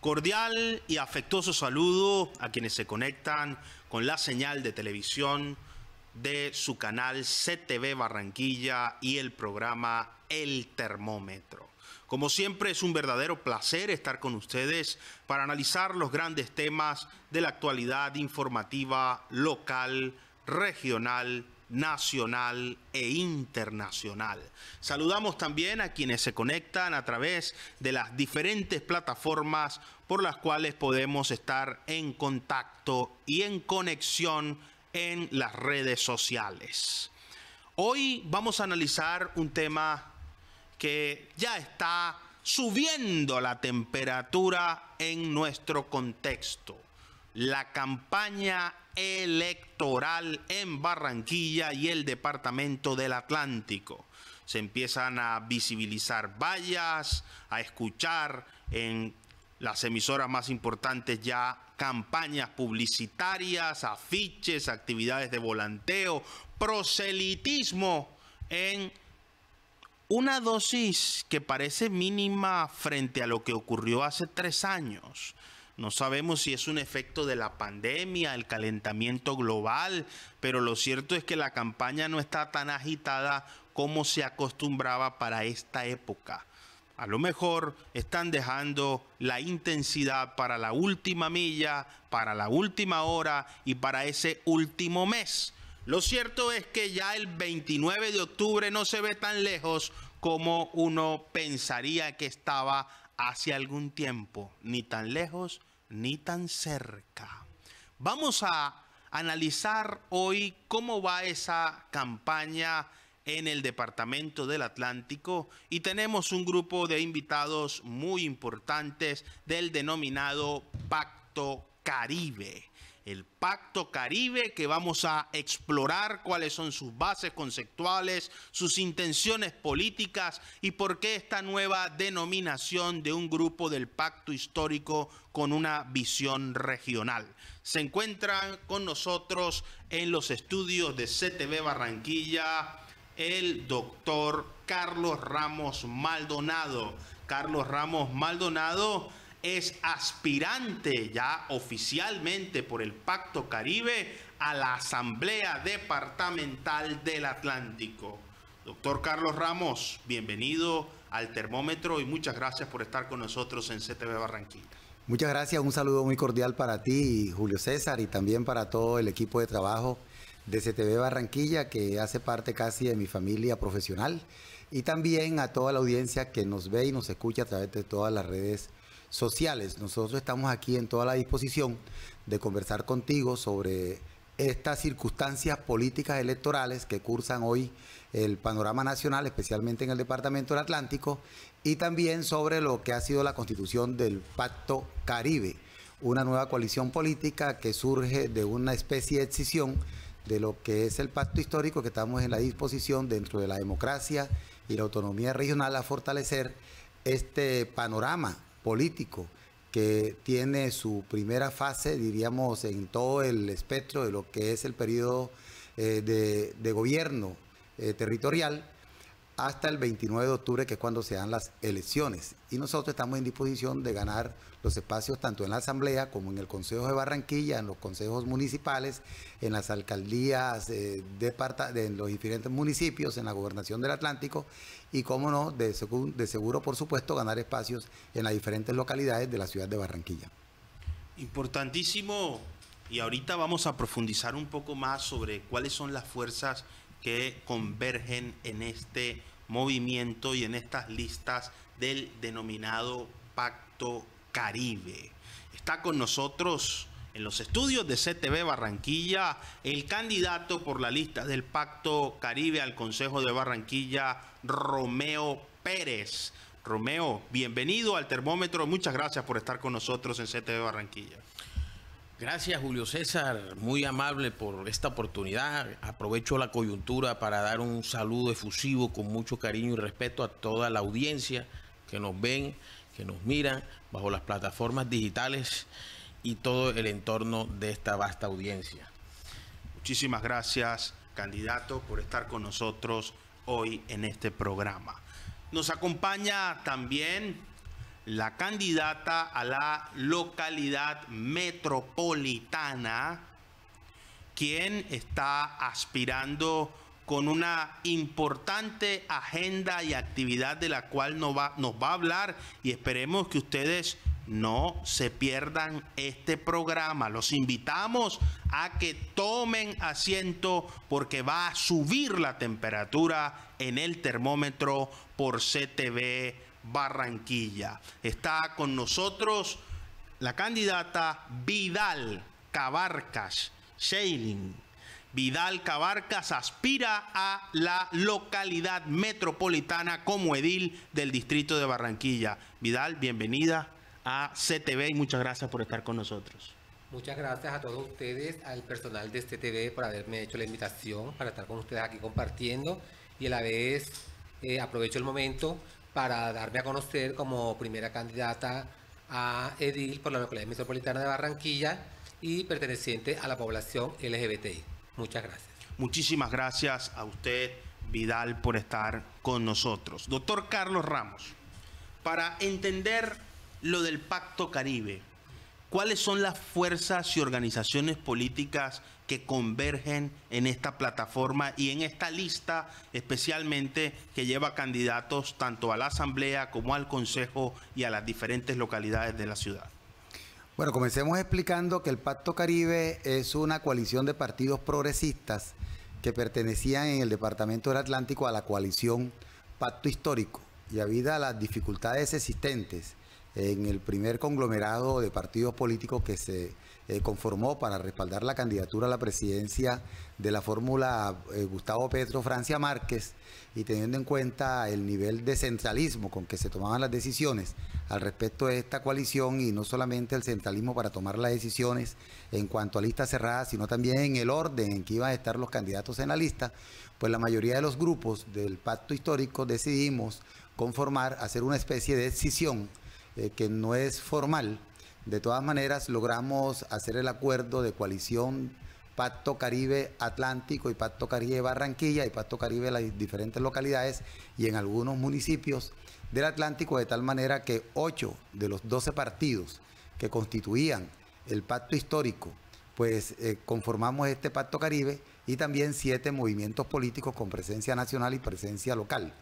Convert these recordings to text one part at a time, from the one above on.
Cordial y afectuoso saludo a quienes se conectan con la señal de televisión de su canal CTV Barranquilla y el programa El Termómetro. Como siempre, es un verdadero placer estar con ustedes para analizar los grandes temas de la actualidad informativa local, regional, nacional e internacional. Saludamos también a quienes se conectan a través de las diferentes plataformas por las cuales podemos estar en contacto y en conexión en las redes sociales. Hoy vamos a analizar un tema que ya está subiendo la temperatura en nuestro contexto: la campaña electoral en Barranquilla y el departamento del Atlántico. Se empiezan a visibilizar vallas, a escuchar en las emisoras más importantes ya campañas publicitarias, afiches, actividades de volanteo, proselitismo en una dosis que parece mínima frente a lo que ocurrió hace 3 años. No sabemos si es un efecto de la pandemia, el calentamiento global, pero lo cierto es que la campaña no está tan agitada como se acostumbraba para esta época. A lo mejor están dejando la intensidad para la última milla, para la última hora y para ese último mes. Lo cierto es que ya el 29 de octubre no se ve tan lejos como uno pensaría que estaba hace algún tiempo, ni tan lejos ni tan cerca. Vamos a analizar hoy cómo va esa campaña en el departamento del Atlántico y tenemos un grupo de invitados muy importantes del denominado Pacto Caribe. El Pacto Caribe, que vamos a explorar cuáles son sus bases conceptuales, sus intenciones políticas y por qué esta nueva denominación de un grupo del pacto histórico con una visión regional. Se encuentran con nosotros en los estudios de CTV Barranquilla el doctor Carlos Ramos Maldonado. Carlos Ramos Maldonado es aspirante ya oficialmente por el Pacto Caribe a la Asamblea Departamental del Atlántico. Doctor Carlos Ramos, bienvenido al Termómetro y muchas gracias por estar con nosotros en CTV Barranquilla. Muchas gracias, un saludo muy cordial para ti, Julio César, y también para todo el equipo de trabajo de CTV Barranquilla, que hace parte casi de mi familia profesional, y también a toda la audiencia que nos ve y nos escucha a través de todas las redes sociales. Nosotros estamos aquí en toda la disposición de conversar contigo sobre estas circunstancias políticas electorales que cursan hoy el panorama nacional, especialmente en el departamento del Atlántico, y también sobre lo que ha sido la constitución del Pacto Caribe, una nueva coalición política que surge de una especie de escisión de lo que es el pacto histórico, que estamos en la disposición dentro de la democracia y la autonomía regional a fortalecer este panorama político que tiene su primera fase, diríamos, en todo el espectro de lo que es el periodo de gobierno territorial, hasta el 29 de octubre, que es cuando se dan las elecciones. Y nosotros estamos en disposición de ganar los espacios tanto en la Asamblea como en el Consejo de Barranquilla, en los consejos municipales, en las alcaldías de los diferentes municipios, en la Gobernación del Atlántico y, cómo no, de seguro, por supuesto, ganar espacios en las diferentes localidades de la ciudad de Barranquilla. Importantísimo, y ahorita vamos a profundizar un poco más sobre cuáles son las fuerzas que convergen en este movimiento y en estas listas del denominado Pacto Caribe. Está con nosotros en los estudios de CTV Barranquilla el candidato por la lista del Pacto Caribe al Consejo de Barranquilla, Romeo Pérez. Romeo, bienvenido al Termómetro. Muchas gracias por estar con nosotros en CTV Barranquilla. Gracias, Julio César, muy amable por esta oportunidad. Aprovecho la coyuntura para dar un saludo efusivo con mucho cariño y respeto a toda la audiencia que nos ven, que nos miran bajo las plataformas digitales y todo el entorno de esta vasta audiencia. Muchísimas gracias, candidato, por estar con nosotros hoy en este programa. Nos acompaña también la candidata a la localidad metropolitana, quien está aspirando con una importante agenda y actividad de la cual nos va a hablar, y esperemos que ustedes no se pierdan este programa. Los invitamos a que tomen asiento porque va a subir la temperatura en el termómetro por CTV Barranquilla. Está con nosotros la candidata Vidal Cabarcas Sheilin. Vidal Cabarcas aspira a la localidad metropolitana como edil del distrito de Barranquilla. Vidal, bienvenida a CTV y muchas gracias por estar con nosotros. Muchas gracias a todos ustedes, al personal de CTV por haberme hecho la invitación para estar con ustedes aquí compartiendo, y a la vez aprovecho el momento para darme a conocer como primera candidata a edil por la localidad metropolitana de Barranquilla y perteneciente a la población LGBTI. Muchas gracias. Muchísimas gracias a usted, Vidal, por estar con nosotros. Doctor Carlos Ramos, para entender lo del Pacto Caribe, ¿cuáles son las fuerzas y organizaciones políticas que convergen en esta plataforma y en esta lista, especialmente que lleva candidatos tanto a la Asamblea como al Consejo y a las diferentes localidades de la ciudad? Bueno, comencemos explicando que el Pacto Caribe es una coalición de partidos progresistas que pertenecían en el Departamento del Atlántico a la coalición Pacto Histórico, y debido a las dificultades existentes en el primer conglomerado de partidos políticos que se conformó para respaldar la candidatura a la presidencia de la fórmula Gustavo Petro Francia Márquez, y teniendo en cuenta el nivel de centralismo con que se tomaban las decisiones al respecto de esta coalición, y no solamente el centralismo para tomar las decisiones en cuanto a listas cerradas, sino también en el orden en que iban a estar los candidatos en la lista, pues la mayoría de los grupos del Pacto Histórico decidimos conformar, hacer una especie de escisión que no es formal. De todas maneras, logramos hacer el acuerdo de coalición Pacto Caribe Atlántico y Pacto Caribe Barranquilla y Pacto Caribe de las diferentes localidades y en algunos municipios del Atlántico, de tal manera que 8 de los 12 partidos que constituían el Pacto Histórico, pues conformamos este Pacto Caribe, y también 7 movimientos políticos con presencia nacional y presencia local.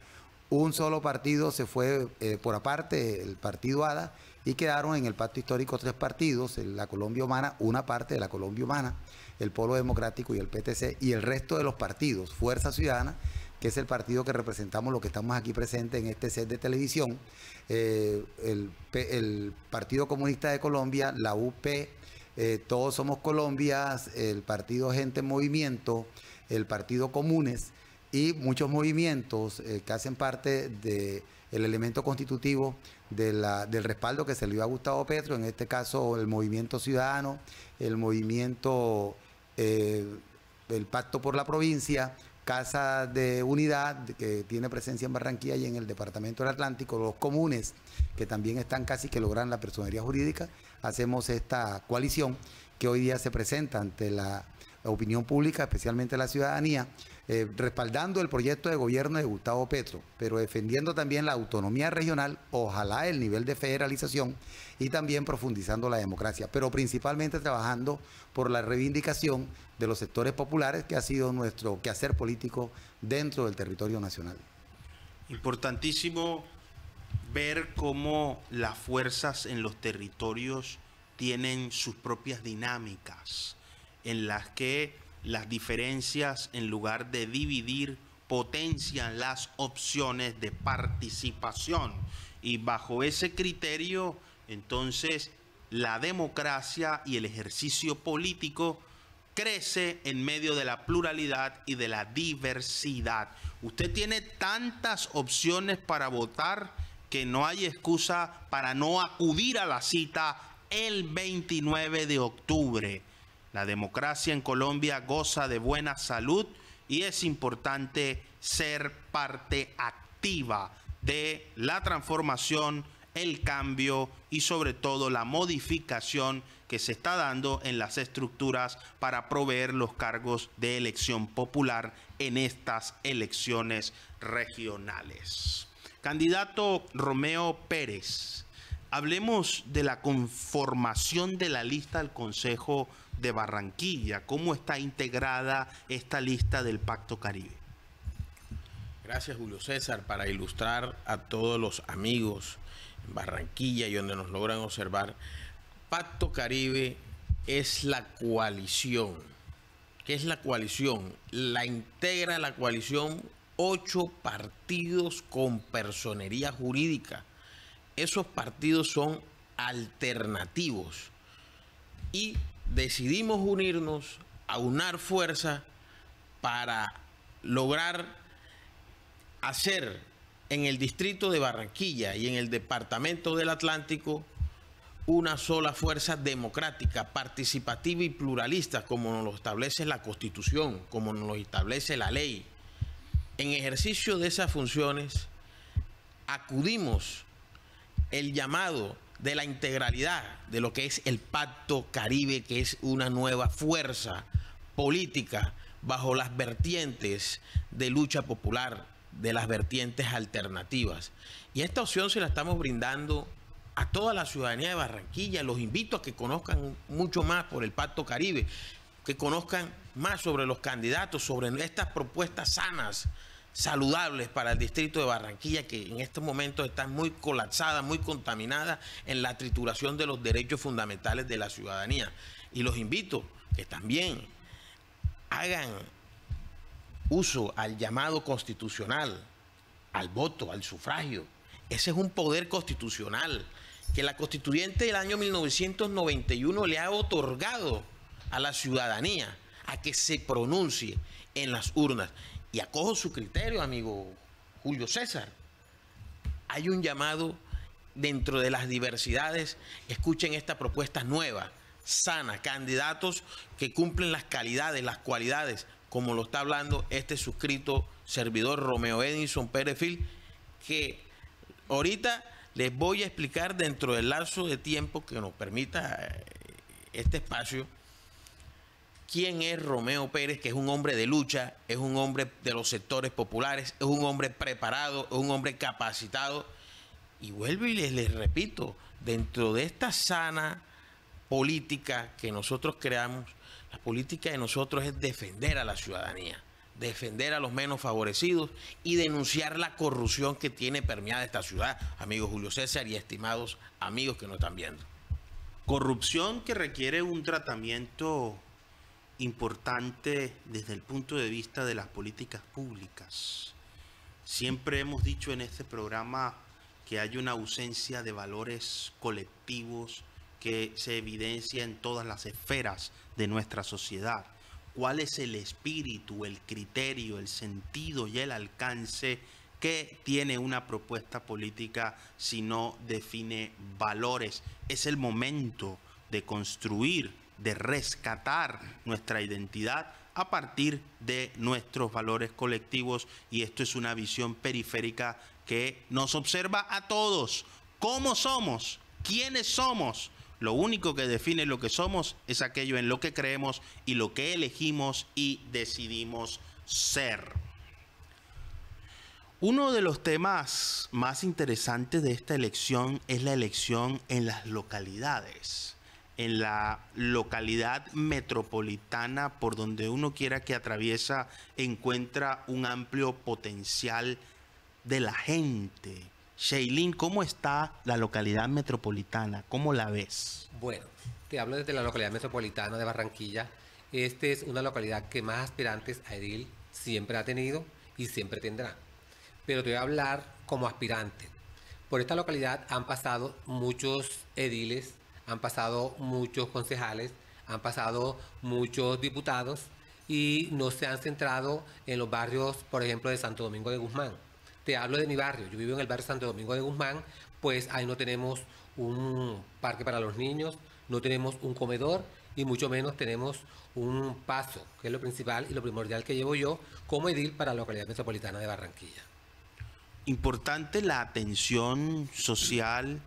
Un solo partido se fue por aparte, el partido ADA, y quedaron en el Pacto Histórico 3 partidos, la Colombia Humana, una parte de la Colombia Humana, el Polo Democrático y el PTC, y el resto de los partidos, Fuerza Ciudadana, que es el partido que representamos los que estamos aquí presentes en este set de televisión, el Partido Comunista de Colombia, la UP, Todos Somos Colombia, el Partido Gente en Movimiento, el Partido Comunes, y muchos movimientos que hacen parte del elemento constitutivo del respaldo que se le dio a Gustavo Petro, en este caso el Movimiento Ciudadano, el Movimiento, el Pacto por la Provincia, Casa de Unidad, que tiene presencia en Barranquilla y en el Departamento del Atlántico, los comunes, que también están casi que logran la personería jurídica. Hacemos esta coalición que hoy día se presenta ante la opinión pública, especialmente la ciudadanía, respaldando el proyecto de gobierno de Gustavo Petro, pero defendiendo también la autonomía regional, ojalá el nivel de federalización, y también profundizando la democracia, pero principalmente trabajando por la reivindicación de los sectores populares, que ha sido nuestro quehacer político dentro del territorio nacional. Importantísimo ver cómo las fuerzas en los territorios tienen sus propias dinámicas, en las que las diferencias, en lugar de dividir, potencian las opciones de participación. Y bajo ese criterio, entonces, la democracia y el ejercicio político crece en medio de la pluralidad y de la diversidad. Usted tiene tantas opciones para votar que no hay excusa para no acudir a la cita el 29 de octubre. La democracia en Colombia goza de buena salud y es importante ser parte activa de la transformación, el cambio y sobre todo la modificación que se está dando en las estructuras para proveer los cargos de elección popular en estas elecciones regionales. Candidato Romeo Pérez, Hablemos de la conformación de la lista del Consejo de Barranquilla. ¿Cómo está integrada esta lista del Pacto Caribe? Gracias, Julio César. Para ilustrar a todos los amigos en Barranquilla y donde nos logran observar, Pacto Caribe es la coalición. ¿Qué es la coalición? La integra la coalición 8 partidos con personería jurídica. Esos partidos son alternativos y decidimos unirnos, aunar fuerza para lograr hacer en el distrito de Barranquilla y en el departamento del Atlántico una sola fuerza democrática, participativa y pluralista, como nos lo establece la Constitución, como nos lo establece la ley. En ejercicio de esas funciones, acudimos el llamado de la integralidad de lo que es el Pacto Caribe, que es una nueva fuerza política bajo las vertientes de lucha popular, de las vertientes alternativas. Y esta opción se la estamos brindando a toda la ciudadanía de Barranquilla. Los invito a que conozcan mucho más por el Pacto Caribe, que conozcan más sobre los candidatos, sobre estas propuestas sanas, saludables para el distrito de Barranquilla, que en estos momentos está muy colapsada, muy contaminada en la trituración de los derechos fundamentales de la ciudadanía. Y los invito que también hagan uso al llamado constitucional, al voto, al sufragio. Ese es un poder constitucional que la constituyente del año 1991 le ha otorgado a la ciudadanía a que se pronuncie en las urnas. Y acojo su criterio, amigo Julio César. Hay un llamado dentro de las diversidades. Escuchen esta propuesta nueva, sana, candidatos que cumplen las calidades, las cualidades, como lo está hablando este suscrito servidor Romeo Edison Pérez Fil, que ahorita les voy a explicar dentro del lapso de tiempo que nos permita este espacio quién es Romeo Pérez, que es un hombre de lucha, es un hombre de los sectores populares, es un hombre preparado, es un hombre capacitado. Y vuelvo y les repito, dentro de esta sana política que nosotros creamos, la política de nosotros es defender a la ciudadanía, defender a los menos favorecidos y denunciar la corrupción que tiene permeada esta ciudad, amigo Julio César y estimados amigos que nos están viendo. Corrupción que requiere un tratamiento importante desde el punto de vista de las políticas públicas. Siempre hemos dicho en este programa que hay una ausencia de valores colectivos que se evidencia en todas las esferas de nuestra sociedad. ¿Cuál es el espíritu, el criterio, el sentido y el alcance que tiene una propuesta política si no define valores? Es el momento de construir, de rescatar nuestra identidad a partir de nuestros valores colectivos, y esto es una visión periférica que nos observa a todos. ¿Cómo somos? ¿Quiénes somos? Lo único que define lo que somos es aquello en lo que creemos y lo que elegimos y decidimos ser. Uno de los temas más interesantes de esta elección es la elección en las localidades. En la localidad metropolitana, por donde uno quiera que atraviesa, encuentra un amplio potencial de la gente. Shailin, ¿cómo está la localidad metropolitana? ¿Cómo la ves? Bueno, te hablo desde la localidad metropolitana de Barranquilla. Esta es una localidad que más aspirantes a edil siempre ha tenido y siempre tendrá. Pero te voy a hablar como aspirante. Por esta localidad han pasado muchos ediles, han pasado muchos concejales, han pasado muchos diputados y no se han centrado en los barrios, por ejemplo, de Santo Domingo de Guzmán. Te hablo de mi barrio, yo vivo en el barrio Santo Domingo de Guzmán, pues ahí no tenemos un parque para los niños, no tenemos un comedor y mucho menos tenemos un paso, que es lo principal y lo primordial que llevo yo como edil para la localidad metropolitana de Barranquilla. Importante la atención social,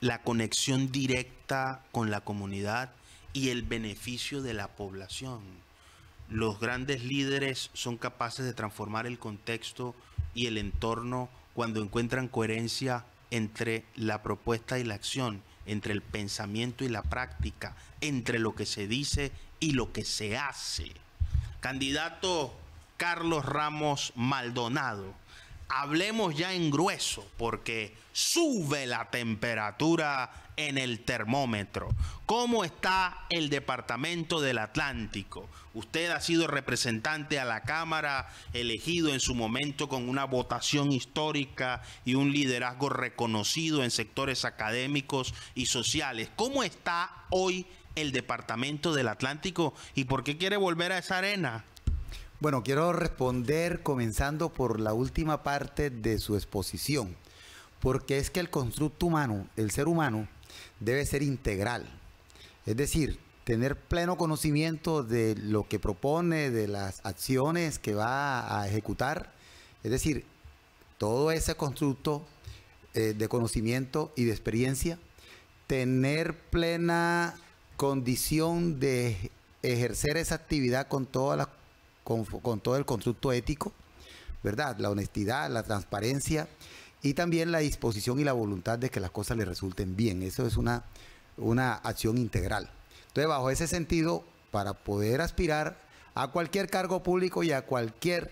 la conexión directa con la comunidad y el beneficio de la población. Los grandes líderes son capaces de transformar el contexto y el entorno cuando encuentran coherencia entre la propuesta y la acción, entre el pensamiento y la práctica, entre lo que se dice y lo que se hace. Candidato Carlos Ramos Maldonado, hablemos ya en grueso porque sube la temperatura en el termómetro. ¿Cómo está el departamento del Atlántico? Usted ha sido representante a la Cámara, elegido en su momento con una votación histórica y un liderazgo reconocido en sectores académicos y sociales. ¿Cómo está hoy el departamento del Atlántico y por qué quiere volver a esa arena? Bueno, quiero responder comenzando por la última parte de su exposición, porque es que el constructo humano, el ser humano, debe ser integral. Es decir, tener pleno conocimiento de lo que propone, de las acciones que va a ejecutar. Es decir, todo ese constructo de conocimiento y de experiencia, tener plena condición de ejercer esa actividad con todo el constructo ético, ¿verdad? La honestidad, la transparencia y también la disposición y la voluntad de que las cosas le resulten bien. Eso es una acción integral. Entonces, bajo ese sentido, para poder aspirar a cualquier cargo público y a cualquier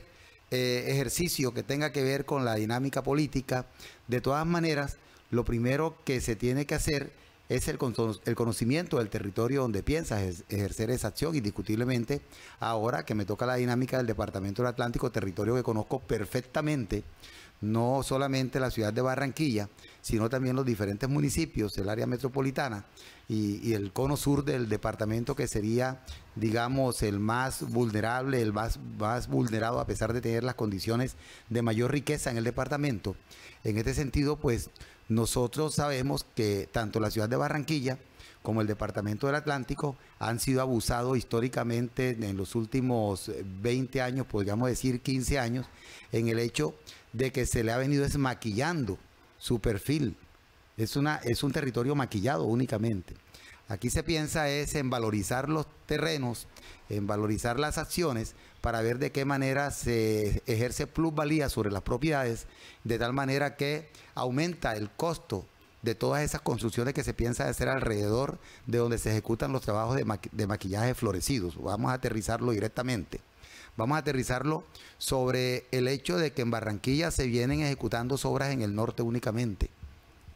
ejercicio que tenga que ver con la dinámica política, de todas maneras, lo primero que se tiene que hacer es el conocimiento del territorio donde piensas ejercer esa acción. Indiscutiblemente, ahora que me toca la dinámica del Departamento del Atlántico, territorio que conozco perfectamente, no solamente la ciudad de Barranquilla, sino también los diferentes municipios, el área metropolitana y el cono sur del departamento, que sería, digamos, el más vulnerable, el más vulnerado a pesar de tener las condiciones de mayor riqueza en el departamento. En este sentido, pues, nosotros sabemos que tanto la ciudad de Barranquilla como el departamento del Atlántico han sido abusados históricamente en los últimos 20 años, podríamos decir 15 años, en el hecho de que se le ha venido desmaquillando su perfil. Es un territorio maquillado únicamente. Aquí se piensa es en valorizar los terrenos, en valorizar las acciones, para ver de qué manera se ejerce plusvalía sobre las propiedades, de tal manera que aumenta el costo de todas esas construcciones que se piensa hacer alrededor de donde se ejecutan los trabajos de maquillaje florecidos. Vamos a aterrizarlo directamente. Vamos a aterrizarlo sobre el hecho de que en Barranquilla se vienen ejecutando obras en el norte únicamente.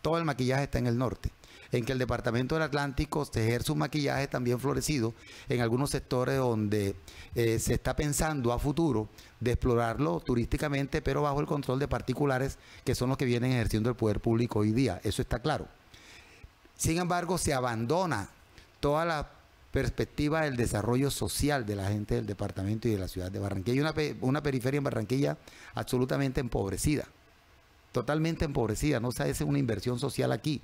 Todo el maquillaje está en el norte. En que el departamento del Atlántico se ejerce un maquillaje también florecido en algunos sectores donde se está pensando a futuro de explorarlo turísticamente, pero bajo el control de particulares que son los que vienen ejerciendo el poder público hoy día. Eso está claro. Sin embargo, se abandona toda la perspectiva del desarrollo social de la gente del departamento y de la ciudad de Barranquilla. Hay una periferia en Barranquilla absolutamente empobrecida, totalmente empobrecida. No se hace una inversión social aquí.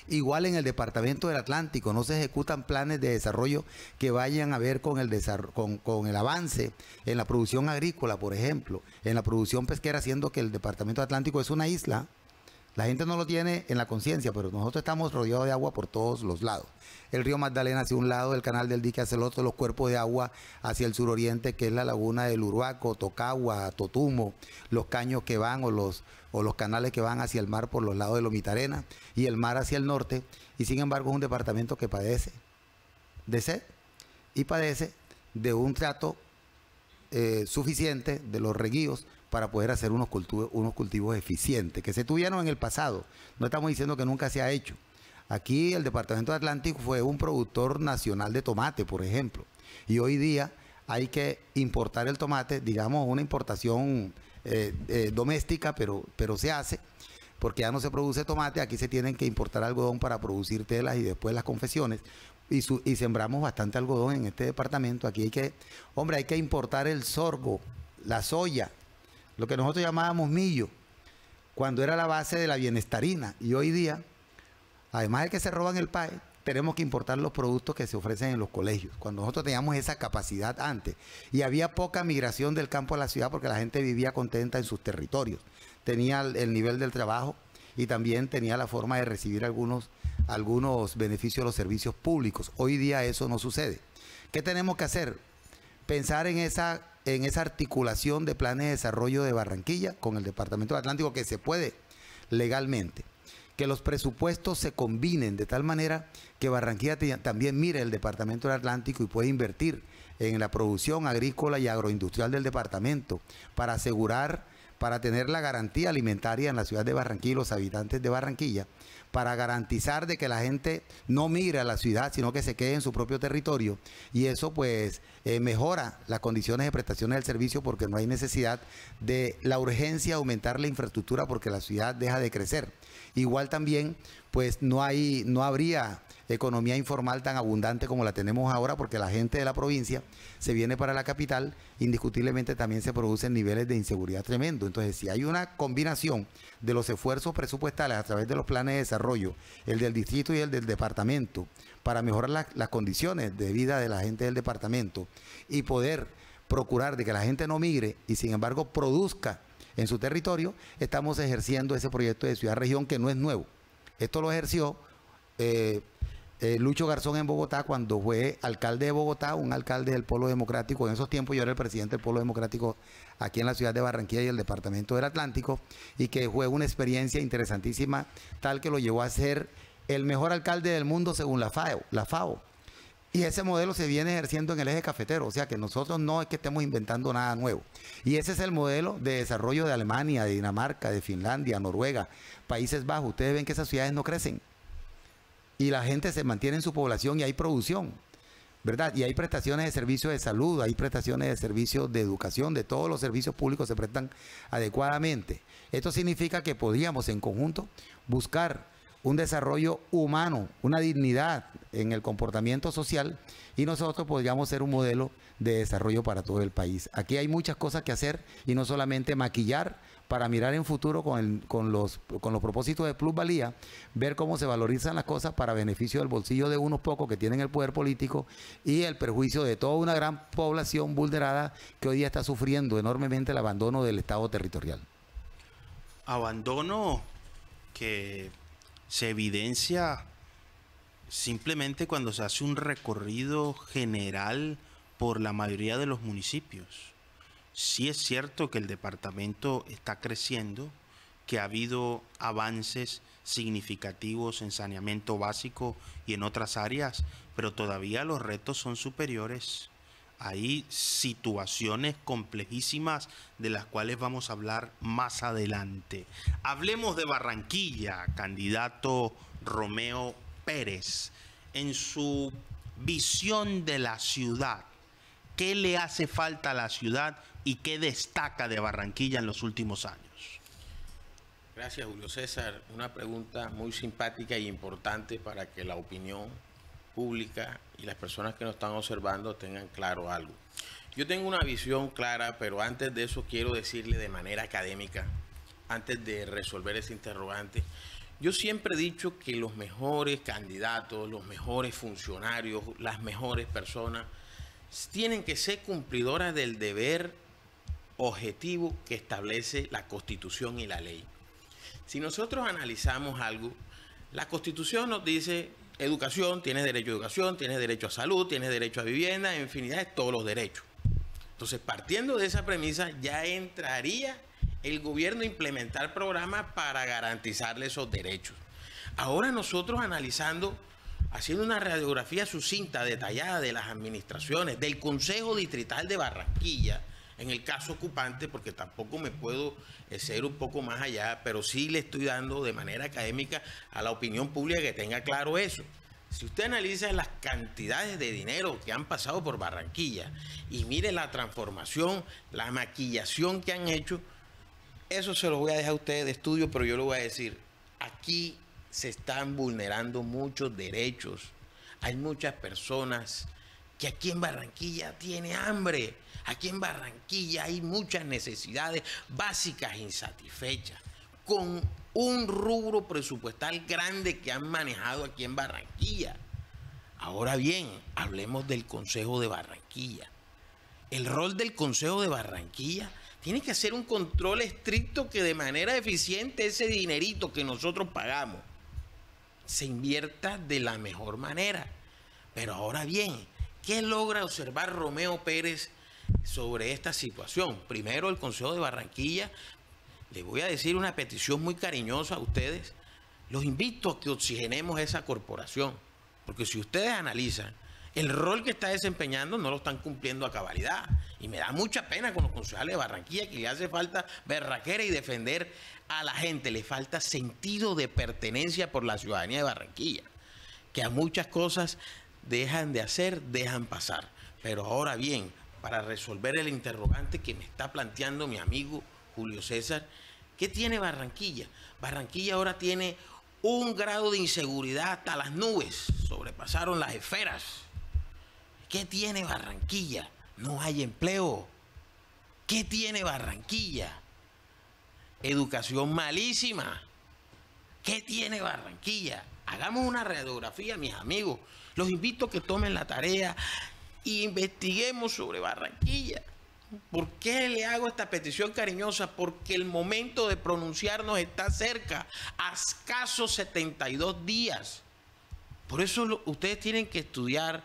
Igual en el departamento del Atlántico no se ejecutan planes de desarrollo que vayan a ver con el avance en la producción agrícola, por ejemplo, en la producción pesquera, siendo que el departamento del Atlántico es una isla. La gente no lo tiene en la conciencia, pero nosotros estamos rodeados de agua por todos los lados. El río Magdalena hacia un lado, el canal del Dique hacia el otro, los cuerpos de agua hacia el suroriente, que es la laguna del Uruaco, Tocagua, Totumo, los caños que van o los canales que van hacia el mar por los lados de Lomitarena y el mar hacia el norte. Y sin embargo es un departamento que padece de sed y padece de un trato suficiente de los reguíos para poder hacer unos cultivos eficientes, que se tuvieron en el pasado. No estamos diciendo que nunca se ha hecho. Aquí el departamento de Atlántico fue un productor nacional de tomate, por ejemplo. Y hoy día hay que importar el tomate, digamos una importación doméstica, pero se hace, porque ya no se produce tomate. Aquí se tienen que importar algodón para producir telas y después las confecciones. Y sembramos bastante algodón en este departamento. Aquí hay que importar el sorgo, la soya, lo que nosotros llamábamos millo, cuando era la base de la bienestarina. Y hoy día, además de que se roban el PAE, tenemos que importar los productos que se ofrecen en los colegios, cuando nosotros teníamos esa capacidad antes. Y había poca migración del campo a la ciudad porque la gente vivía contenta en sus territorios. Tenía el nivel del trabajo y también tenía la forma de recibir algunos beneficios de los servicios públicos. Hoy día eso no sucede. ¿Qué tenemos que hacer? Pensar en esa articulación de planes de desarrollo de Barranquilla con el departamento del Atlántico, que se puede. legalmente. Que los presupuestos se combinen de tal manera que Barranquilla también mire el departamento del Atlántico y pueda invertir en la producción agrícola y agroindustrial del departamento para asegurar, para tener la garantía alimentaria en la ciudad de Barranquilla y los habitantes de Barranquilla, para garantizar de que la gente no migre a la ciudad, sino que se quede en su propio territorio, y eso pues mejora las condiciones de prestaciones del servicio, porque no hay necesidad de la urgencia de aumentar la infraestructura porque la ciudad deja de crecer. Igual también pues no habría economía informal tan abundante como la tenemos ahora, porque la gente de la provincia se viene para la capital, indiscutiblemente también se producen niveles de inseguridad tremendo. Entonces, si hay una combinación de los esfuerzos presupuestales a través de los planes de desarrollo, el del distrito y el del departamento, para mejorar las condiciones de vida de la gente del departamento y poder procurar de que la gente no migre y sin embargo produzca en su territorio, estamos ejerciendo ese proyecto de ciudad-región que no es nuevo. Esto lo ejerció Lucho Garzón en Bogotá cuando fue alcalde de Bogotá, un alcalde del Polo Democrático. En esos tiempos yo era el presidente del Polo Democrático aquí en la ciudad de Barranquilla y el departamento del Atlántico, y que fue una experiencia interesantísima, tal que lo llevó a ser el mejor alcalde del mundo según la FAO. Y ese modelo se viene ejerciendo en el eje cafetero, o sea que nosotros no es que estemos inventando nada nuevo. Y ese es el modelo de desarrollo de Alemania, de Dinamarca, de Finlandia, Noruega, Países Bajos. Ustedes ven que esas ciudades no crecen y la gente se mantiene en su población y hay producción, ¿verdad? Y hay prestaciones de servicios de salud, hay prestaciones de servicios de educación, de todos los servicios públicos se prestan adecuadamente. Esto significa que podríamos en conjunto buscar un desarrollo humano, una dignidad en el comportamiento social, y nosotros podríamos ser un modelo de desarrollo para todo el país. Aquí hay muchas cosas que hacer y no solamente maquillar para mirar en futuro con los propósitos de plusvalía, ver cómo se valorizan las cosas para beneficio del bolsillo de unos pocos que tienen el poder político y el perjuicio de toda una gran población vulnerada que hoy día está sufriendo enormemente el abandono del Estado territorial. Abandono que se evidencia simplemente cuando se hace un recorrido general por la mayoría de los municipios. Sí es cierto que el departamento está creciendo, que ha habido avances significativos en saneamiento básico y en otras áreas, pero todavía los retos son superiores. Hay situaciones complejísimas de las cuales vamos a hablar más adelante. Hablemos de Barranquilla, candidato Romeo Pérez. En su visión de la ciudad, ¿qué le hace falta a la ciudad y qué destaca de Barranquilla en los últimos años? Gracias, Julio César. Una pregunta muy simpática y importante para que la opinión pública y las personas que nos están observando tengan claro algo. Yo tengo una visión clara, pero antes de eso quiero decirle de manera académica, antes de resolver ese interrogante, yo siempre he dicho que los mejores candidatos, los mejores funcionarios, las mejores personas tienen que ser cumplidoras del deber objetivo que establece la Constitución y la ley. Si nosotros analizamos algo, la Constitución nos dice educación, tienes derecho a educación, tienes derecho a salud, tienes derecho a vivienda, en infinidad de todos los derechos. Entonces, partiendo de esa premisa, ya entraría el gobierno a implementar programas para garantizarle esos derechos. Ahora nosotros analizando, haciendo una radiografía sucinta, detallada de las administraciones, del Consejo Distrital de Barranquilla, en el caso ocupante, porque tampoco me puedo ser un poco más allá, pero sí le estoy dando de manera académica a la opinión pública que tenga claro eso. Si usted analiza las cantidades de dinero que han pasado por Barranquilla y mire la transformación, la maquillación que han hecho, eso se lo voy a dejar a ustedes de estudio, pero yo le voy a decir, aquí se están vulnerando muchos derechos. Hay muchas personas que aquí en Barranquilla tienen hambre. Aquí en Barranquilla hay muchas necesidades básicas insatisfechas, con un rubro presupuestal grande que han manejado aquí en Barranquilla. Ahora bien, hablemos del Consejo de Barranquilla. El rol del Consejo de Barranquilla tiene que hacer un control estricto que de manera eficiente ese dinerito que nosotros pagamos se invierta de la mejor manera. Pero ahora bien, ¿qué logra observar Romeo Pérez sobre esta situación? Primero, el Consejo de Barranquilla les voy a decir una petición muy cariñosa a ustedes. Los invito a que oxigenemos esa corporación, porque si ustedes analizan, el rol que está desempeñando no lo están cumpliendo a cabalidad. Y me da mucha pena con los concejales de Barranquilla, que le hace falta berraquera y defender a la gente. Le falta sentido de pertenencia por la ciudadanía de Barranquilla, que a muchas cosas dejan de hacer, dejan pasar. Pero ahora bien, para resolver el interrogante que me está planteando mi amigo Julio César, ¿qué tiene Barranquilla? Barranquilla ahora tiene un grado de inseguridad hasta las nubes, sobrepasaron las esferas. ¿Qué tiene Barranquilla? No hay empleo. ¿Qué tiene Barranquilla? Educación malísima. ¿Qué tiene Barranquilla? Hagamos una radiografía, mis amigos. Los invito a que tomen la tarea e investiguemos sobre Barranquilla. ¿Por qué le hago esta petición cariñosa? Porque el momento de pronunciarnos está cerca, a escasos 72 días. Por eso ustedes tienen que estudiar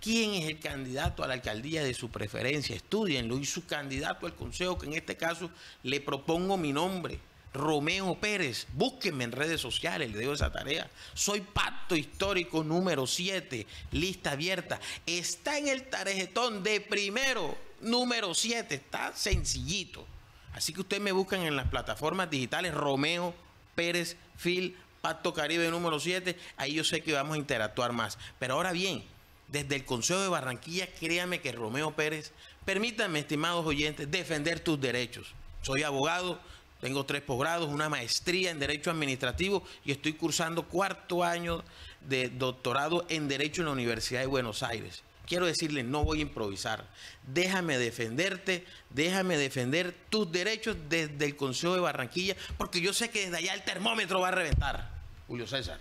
quién es el candidato a la alcaldía de su preferencia. Estudienlo. Y su candidato al consejo, que en este caso le propongo mi nombre, Romeo Pérez. Búsquenme en redes sociales, le dejo esa tarea. Soy Pacto Histórico número 7, lista abierta. Está en el tarjetón de primero, número 7. Está sencillito. Así que ustedes me buscan en las plataformas digitales, Romeo Pérez Fil, Pacto Caribe número 7. Ahí yo sé que vamos a interactuar más. Pero ahora bien, desde el Consejo de Barranquilla, créame que Romeo Pérez, permítanme, estimados oyentes, defender tus derechos. Soy abogado, tengo 3 posgrados, una maestría en Derecho Administrativo y estoy cursando 4º año de doctorado en Derecho en la Universidad de Buenos Aires. Quiero decirle, no voy a improvisar. Déjame defenderte, déjame defender tus derechos desde el Consejo de Barranquilla, porque yo sé que desde allá el termómetro va a reventar, Julio César.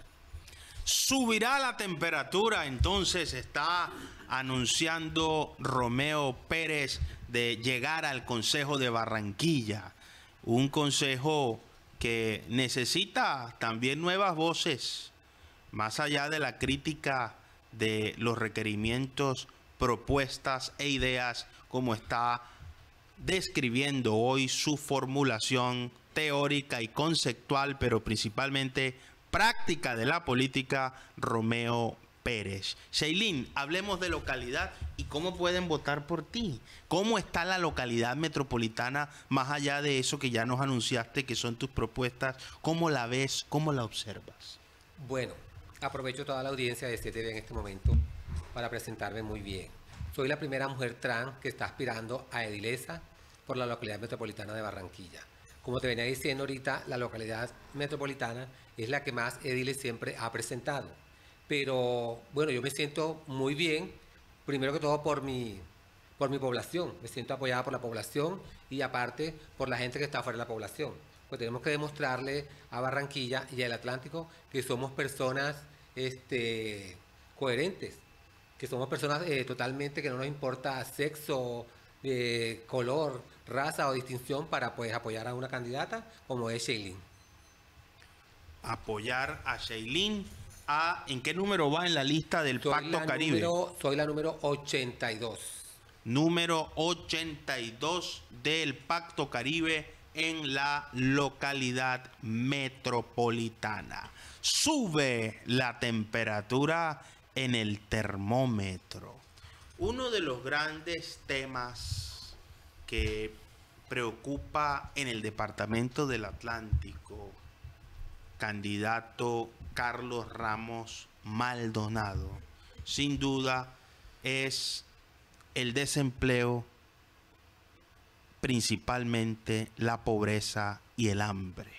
Subirá la temperatura, entonces está anunciando Romeo Pérez de llegar al Consejo de Barranquilla. Un consejo que necesita también nuevas voces, más allá de la crítica de los requerimientos, propuestas e ideas, como está describiendo hoy su formulación teórica y conceptual, pero principalmente práctica de la política, Romeo Pérez. Shailin, hablemos de localidad y cómo pueden votar por ti. ¿Cómo está la localidad metropolitana, más allá de eso que ya nos anunciaste, que son tus propuestas? ¿Cómo la ves? ¿Cómo la observas? Bueno, aprovecho toda la audiencia de CTV en este momento para presentarme muy bien. Soy la primera mujer trans que está aspirando a edilesa por la localidad metropolitana de Barranquilla. Como te venía diciendo ahorita, la localidad metropolitana es la que más ediles siempre ha presentado. Pero bueno, yo me siento muy bien, primero que todo por mi población. Me siento apoyada por la población y aparte por la gente que está fuera de la población. Pues tenemos que demostrarle a Barranquilla y al Atlántico que somos personas coherentes, que somos personas totalmente que no nos importa sexo, color, raza o distinción para pues apoyar a una candidata como es Shailin. Apoyar a Shailin. ¿En qué número va en la lista del Pacto Caribe? Soy la número 82. Número 82 del Pacto Caribe en la localidad metropolitana. Sube la temperatura en el termómetro. Uno de los grandes temas que preocupa en el departamento del Atlántico, candidato Carlos Ramos Maldonado, sin duda es el desempleo, principalmente la pobreza y el hambre.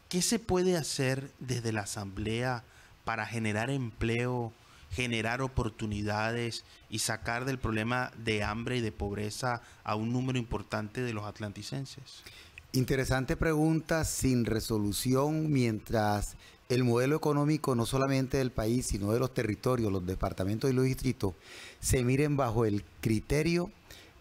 ¿Qué se puede hacer desde la Asamblea para generar empleo, generar oportunidades y sacar del problema de hambre y de pobreza a un número importante de los atlanticenses? Interesante pregunta sin resolución, mientras el modelo económico no solamente del país, sino de los territorios, los departamentos y los distritos, se miren bajo el criterio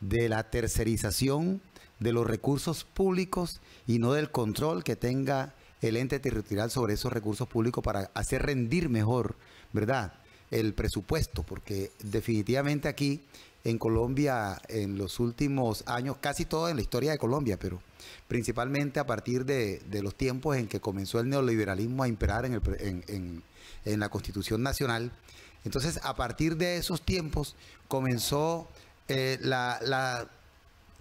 de la tercerización de los recursos públicos y no del control que tenga el ente territorial sobre esos recursos públicos para hacer rendir mejor, ¿verdad?, el presupuesto, porque definitivamente aquí en Colombia en los últimos años, casi todo en la historia de Colombia, pero principalmente a partir de los tiempos en que comenzó el neoliberalismo a imperar en la Constitución Nacional. Entonces, a partir de esos tiempos comenzó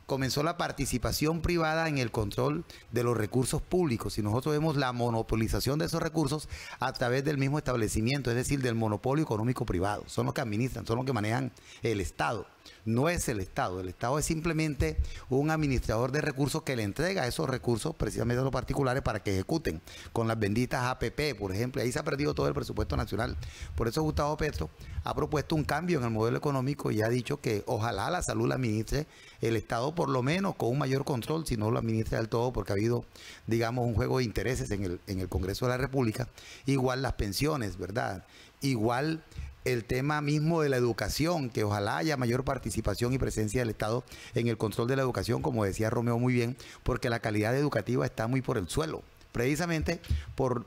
comenzó la participación privada en el control de los recursos públicos, y nosotros vemos la monopolización de esos recursos a través del mismo establecimiento, es decir, del monopolio económico privado. Son los que administran, son los que manejan el Estado. No es el Estado es simplemente un administrador de recursos que le entrega esos recursos precisamente a los particulares para que ejecuten con las benditas APP, por ejemplo. Ahí se ha perdido todo el presupuesto nacional. Por eso Gustavo Petro ha propuesto un cambio en el modelo económico y ha dicho que ojalá la salud la administre el Estado, por lo menos con un mayor control, si no lo administra del todo, porque ha habido, digamos, un juego de intereses en el Congreso de la República. Igual las pensiones, ¿verdad? Igual el tema mismo de la educación, que ojalá haya mayor participación y presencia del Estado en el control de la educación, como decía Romeo muy bien, porque la calidad educativa está muy por el suelo, precisamente por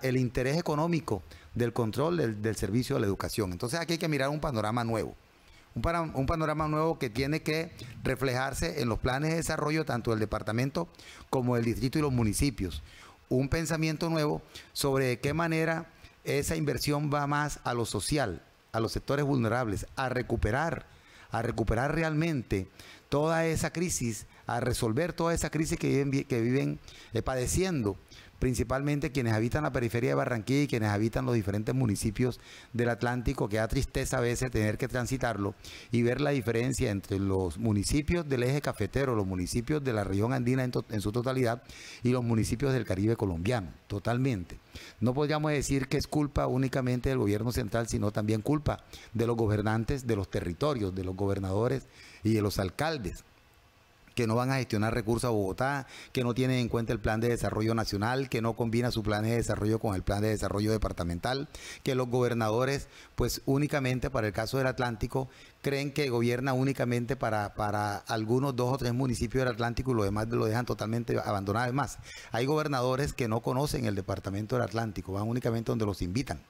el interés económico del control del servicio de la educación. Entonces aquí hay que mirar un panorama nuevo. Un panorama nuevo que tiene que reflejarse en los planes de desarrollo tanto del departamento como del distrito y los municipios. Un pensamiento nuevo sobre de qué manera esa inversión va más a lo social, a los sectores vulnerables, a recuperar realmente toda esa crisis, a resolver toda esa crisis que viven padeciendo, principalmente quienes habitan la periferia de Barranquilla y quienes habitan los diferentes municipios del Atlántico, que da tristeza a veces tener que transitarlo y ver la diferencia entre los municipios del eje cafetero, los municipios de la región andina en su totalidad y los municipios del Caribe colombiano, totalmente. No podríamos decir que es culpa únicamente del gobierno central, sino también culpa de los gobernantes de los territorios, de los gobernadores y de los alcaldes, que no van a gestionar recursos a Bogotá, que no tienen en cuenta el plan de desarrollo nacional, que no combina su plan de desarrollo con el plan de desarrollo departamental, que los gobernadores, pues únicamente para el caso del Atlántico, creen que gobierna únicamente para algunos 2 o 3 municipios del Atlántico y los demás lo dejan totalmente abandonado. Además, hay gobernadores que no conocen el departamento del Atlántico, van únicamente donde los invitan.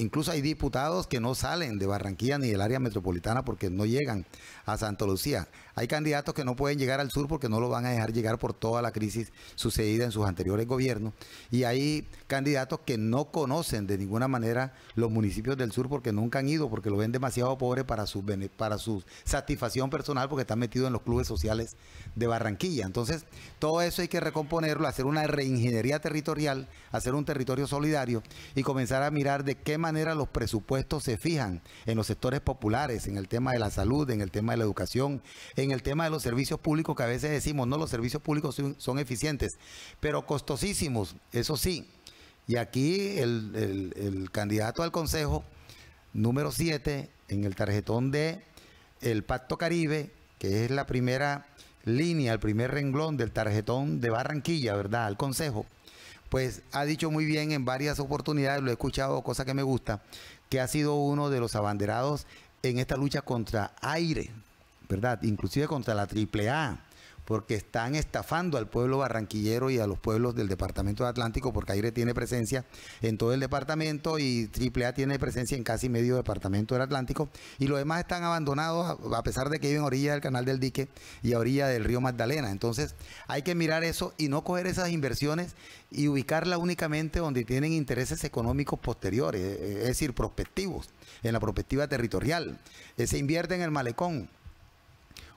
Incluso hay diputados que no salen de Barranquilla ni del área metropolitana porque no llegan a Santa Lucía. Hay candidatos que no pueden llegar al sur porque no lo van a dejar llegar por toda la crisis sucedida en sus anteriores gobiernos. Y hay candidatos que no conocen de ninguna manera los municipios del sur porque nunca han ido, porque lo ven demasiado pobre para su satisfacción personal, porque están metidos en los clubes sociales de Barranquilla. Entonces, todo eso hay que recomponerlo, hacer una reingeniería territorial, hacer un territorio solidario y comenzar a mirar de qué manera los presupuestos se fijan en los sectores populares, en el tema de la salud, en el tema de la educación, en el tema de los servicios públicos, que a veces decimos, no, los servicios públicos son eficientes, pero costosísimos, eso sí. Y aquí el candidato al Consejo número 7, en el tarjetón de el Pacto Caribe, que es la primera línea, el primer renglón del tarjetón de Barranquilla, ¿verdad?, al Consejo, pues ha dicho muy bien en varias oportunidades, lo he escuchado, cosa que me gusta, que ha sido uno de los abanderados en esta lucha contra Aire, ¿verdad?, inclusive contra la AAA, porque están estafando al pueblo barranquillero y a los pueblos del departamento de Atlántico, porque Aire tiene presencia en todo el departamento y AAA tiene presencia en casi medio departamento del Atlántico, y los demás están abandonados a pesar de que viven a orilla del Canal del Dique y a orilla del río Magdalena. Entonces hay que mirar eso y no coger esas inversiones y ubicarlas únicamente donde tienen intereses económicos posteriores, es decir, prospectivos, en la perspectiva territorial. Se invierte en el malecón,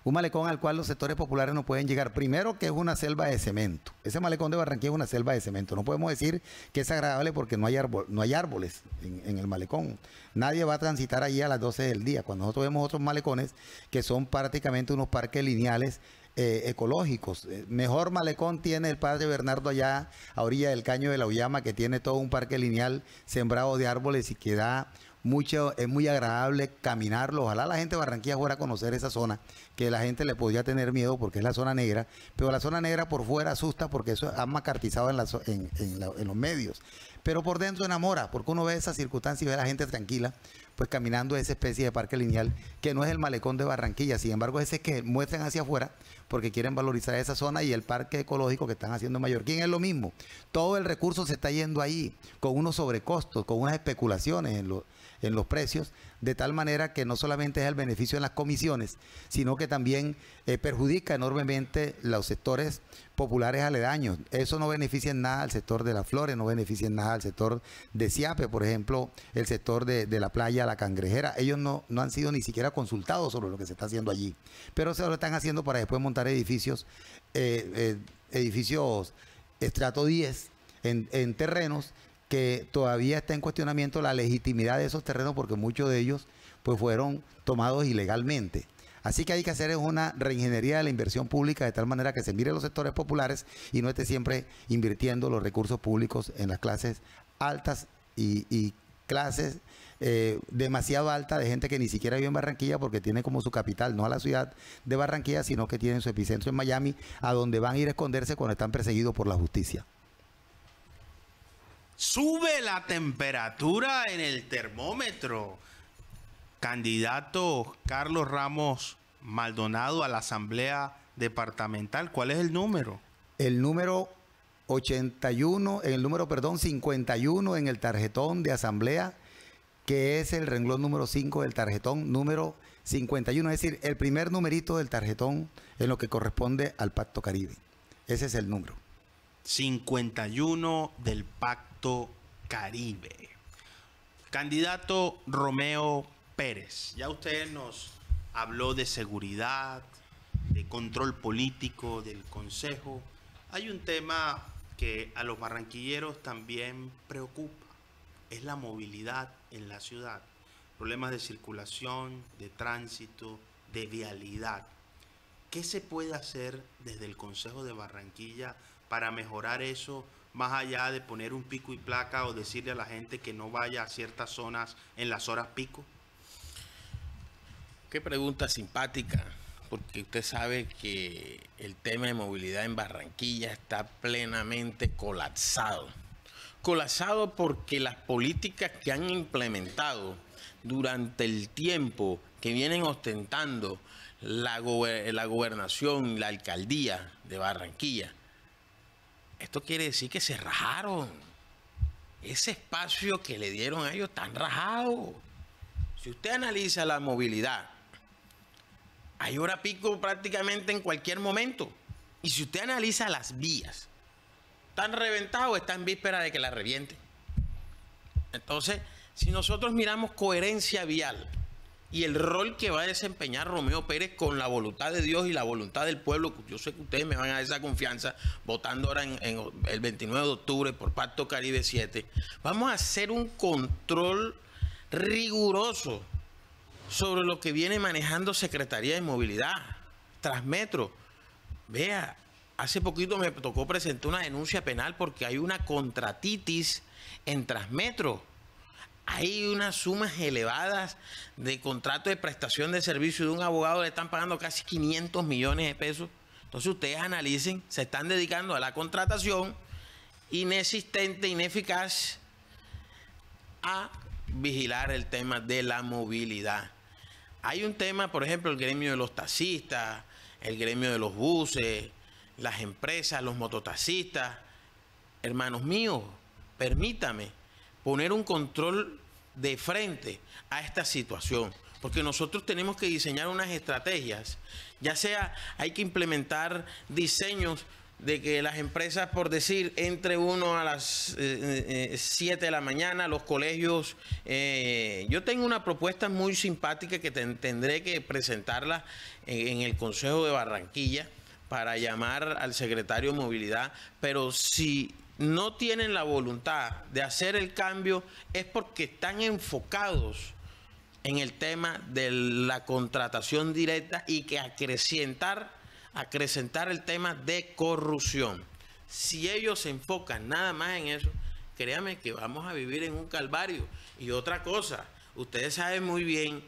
un malecón al cual los sectores populares no pueden llegar. Primero, que es una selva de cemento. Ese malecón de Barranquilla es una selva de cemento. No podemos decir que es agradable porque no hay árboles en el malecón. Nadie va a transitar allí a las 12 del día. Cuando nosotros vemos otros malecones que son prácticamente unos parques lineales ecológicos. Mejor malecón tiene el padre Bernardo allá a orilla del Caño de la Uyama, que tiene todo un parque lineal sembrado de árboles y que da mucho, es muy agradable caminarlo. Ojalá la gente de Barranquilla fuera a conocer esa zona, que la gente le podría tener miedo porque es la zona negra, pero la zona negra por fuera asusta porque eso han macartizado en los medios, pero por dentro enamora, porque uno ve esa circunstancia y ve a la gente tranquila, pues caminando esa especie de parque lineal, que no es el malecón de Barranquilla. Sin embargo, ese que muestran hacia afuera porque quieren valorizar esa zona, y el parque ecológico que están haciendo en Mallorquín es lo mismo. Todo el recurso se está yendo ahí con unos sobrecostos, con unas especulaciones en los precios, de tal manera que no solamente es el beneficio en las comisiones, sino que también perjudica enormemente los sectores populares aledaños. Eso no beneficia en nada al sector de Las Flores, no beneficia en nada al sector de Siape, por ejemplo, el sector de la playa La Cangrejera. Ellos no han sido ni siquiera consultados sobre lo que se está haciendo allí, pero se lo están haciendo para después montar edificios estrato 10 en terrenos que todavía está en cuestionamiento la legitimidad de esos terrenos, porque muchos de ellos pues fueron tomados ilegalmente. Así que hay que hacer una reingeniería de la inversión pública de tal manera que se mire los sectores populares y no esté siempre invirtiendo los recursos públicos en las clases altas y clases demasiado altas de gente que ni siquiera vive en Barranquilla, porque tiene como su capital no a la ciudad de Barranquilla, sino que tienen su epicentro en Miami, a donde van a ir a esconderse cuando están perseguidos por la justicia. Sube la temperatura en el termómetro. Candidato Carlos Ramos Maldonado a la Asamblea Departamental, ¿cuál es el número? El número 51 en el tarjetón de asamblea, que es el renglón número 5 del tarjetón número 51, es decir, el primer numerito del tarjetón en lo que corresponde al Pacto Caribe. Ese es el número. 51 del Pacto Caribe. Candidato Romeo Pérez, ya usted nos habló de seguridad, de control político, del Consejo. Hay un tema que a los barranquilleros también preocupa, es la movilidad en la ciudad. Problemas de circulación, de tránsito, de vialidad. ¿Qué se puede hacer desde el Consejo de Barranquilla para mejorar eso, más allá de poner un pico y placa o decirle a la gente que no vaya a ciertas zonas en las horas pico? Qué pregunta simpática, porque usted sabe que el tema de movilidad en Barranquilla está plenamente colapsado. Colapsado porque las políticas que han implementado durante el tiempo que vienen ostentando la gobernación, la alcaldía de Barranquilla, esto quiere decir que se rajaron. Ese espacio que le dieron a ellos está rajado. Si usted analiza la movilidad, hay hora pico prácticamente en cualquier momento. Y si usted analiza las vías, están reventadas o están en víspera de que la revienten. Entonces, si nosotros miramos coherencia vial y el rol que va a desempeñar Romeo Pérez con la voluntad de Dios y la voluntad del pueblo, yo sé que ustedes me van a dar esa confianza votando ahora en el 29 de octubre por Pacto Caribe 7, vamos a hacer un control riguroso sobre lo que viene manejando Secretaría de Movilidad, Transmetro. Vea, hace poquito me tocó presentar una denuncia penal porque hay una contratitis en Transmetro. Hay unas sumas elevadas de contrato de prestación de servicio de un abogado, le están pagando casi 500 millones de pesos. Entonces ustedes analicen, se están dedicando a la contratación inexistente, ineficaz, a vigilar el tema de la movilidad. Hay un tema, por ejemplo, el gremio de los taxistas, el gremio de los buses, las empresas, los mototaxistas. Hermanos míos, permítame poner un control de frente a esta situación, porque nosotros tenemos que diseñar unas estrategias, ya sea hay que implementar diseños de que las empresas, por decir, entre uno a las 7 de la mañana, los colegios, yo tengo una propuesta muy simpática que tendré que presentarla en el Consejo de Barranquilla para llamar al secretario de Movilidad, pero si no tienen la voluntad de hacer el cambio es porque están enfocados en el tema de la contratación directa y que acrecentar el tema de corrupción. Si ellos se enfocan nada más en eso, créanme que vamos a vivir en un calvario. Y otra cosa, ustedes saben muy bien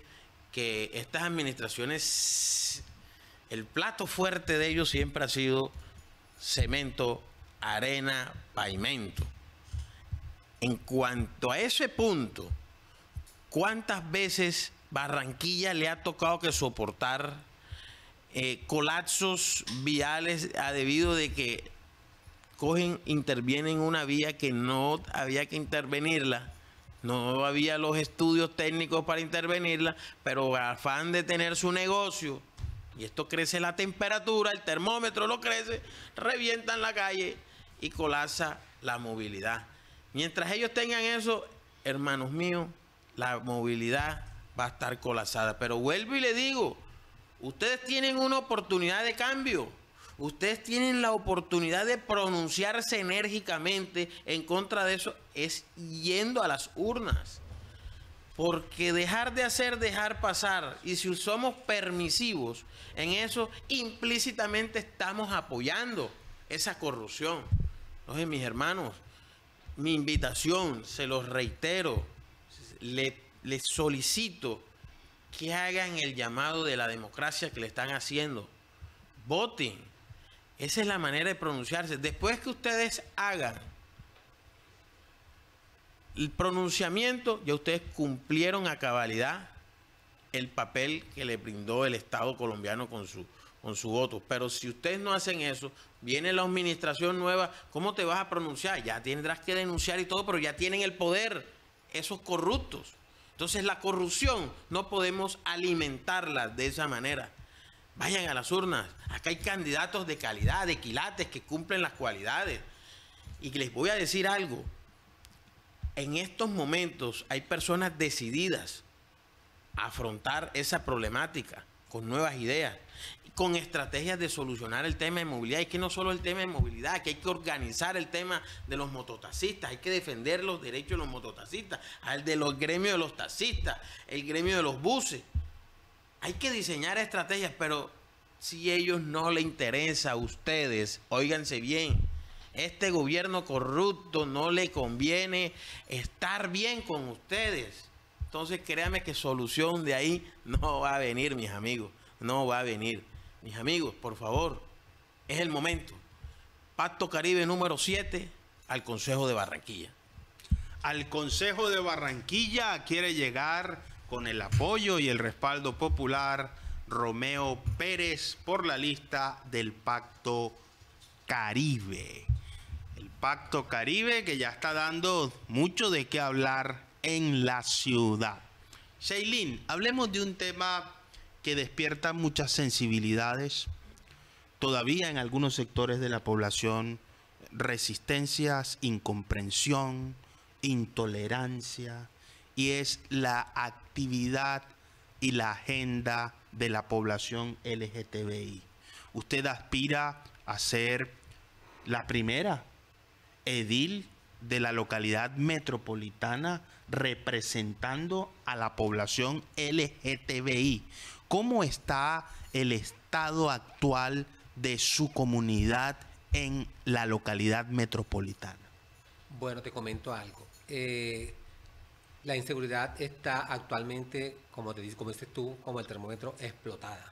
que estas administraciones, el plato fuerte de ellos siempre ha sido cemento, arena, pavimento. En cuanto a ese punto, ¿cuántas veces Barranquilla le ha tocado que soportar colapsos viales debido de que intervienen una vía que no había que intervenirla no había los estudios técnicos para intervenirla, pero al afán de tener su negocio, y esto crece la temperatura, el termómetro lo crece, revientan la calle y colapsa la movilidad. Mientras ellos tengan eso, hermanos míos, la movilidad va a estar colapsada. Pero vuelvo y le digo, ustedes tienen una oportunidad de cambio. Ustedes tienen la oportunidad de pronunciarse enérgicamente en contra de eso, es yendo a las urnas. Porque dejar de hacer, dejar pasar. Y si somos permisivos en eso, implícitamente estamos apoyando esa corrupción. Entonces, mis hermanos, mi invitación, se los reitero, les solicito que hagan el llamado de la democracia que le están haciendo. Voten. Esa es la manera de pronunciarse. Después que ustedes hagan el pronunciamiento, ya ustedes cumplieron a cabalidad el papel que le brindó el Estado colombiano con su voto. Pero si ustedes no hacen eso, viene la administración nueva, ¿cómo te vas a pronunciar? Ya tendrás que denunciar y todo, pero ya tienen el poder esos corruptos. Entonces la corrupción no podemos alimentarla de esa manera. Vayan a las urnas. Acá hay candidatos de calidad, de quilates, que cumplen las cualidades. Y les voy a decir algo. En estos momentos hay personas decididas a afrontar esa problemática con nuevas ideas, con estrategias de solucionar el tema de movilidad. Y que no solo el tema de movilidad, que hay que organizar el tema de los mototaxistas, hay que defender los derechos de los mototaxistas, al de los gremios de los taxistas, el gremio de los buses. Hay que diseñar estrategias, pero si a ellos no les interesa a ustedes, óiganse bien, este gobierno corrupto no le conviene estar bien con ustedes. Entonces créanme que solución de ahí no va a venir, mis amigos, no va a venir. Mis amigos, por favor, es el momento. Pacto Caribe número 7 al Consejo de Barranquilla. Al Consejo de Barranquilla quiere llegar con el apoyo y el respaldo popular Romeo Pérez por la lista del Pacto Caribe. El Pacto Caribe que ya está dando mucho de qué hablar en la ciudad. Shailin, hablemos de un tema que despierta muchas sensibilidades. Todavía en algunos sectores de la población, resistencias, incomprensión, intolerancia, y es la actividad y la agenda de la población LGTBI. Usted aspira a ser la primera edil de la localidad metropolitana representando a la población LGTBI. ¿Cómo está el estado actual de su comunidad en la localidad metropolitana? Bueno, te comento algo. La inseguridad está actualmente, como dices tú, como el termómetro, explotada.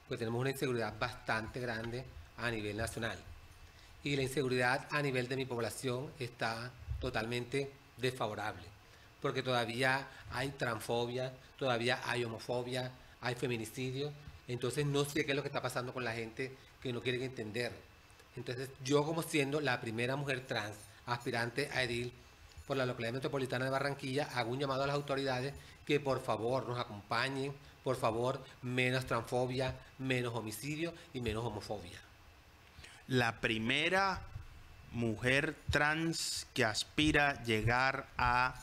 Pues tenemos una inseguridad bastante grande a nivel nacional. Y la inseguridad a nivel de mi población está totalmente desfavorable. Porque todavía hay transfobia, todavía hay homofobia, hay feminicidio. Entonces no sé qué es lo que está pasando con la gente que no quieren entender. Entonces yo, como siendo la primera mujer trans aspirante a edil por la localidad metropolitana de Barranquilla, hago un llamado a las autoridades que por favor nos acompañen, por favor, menos transfobia, menos homicidio y menos homofobia. La primera mujer trans que aspira a llegar a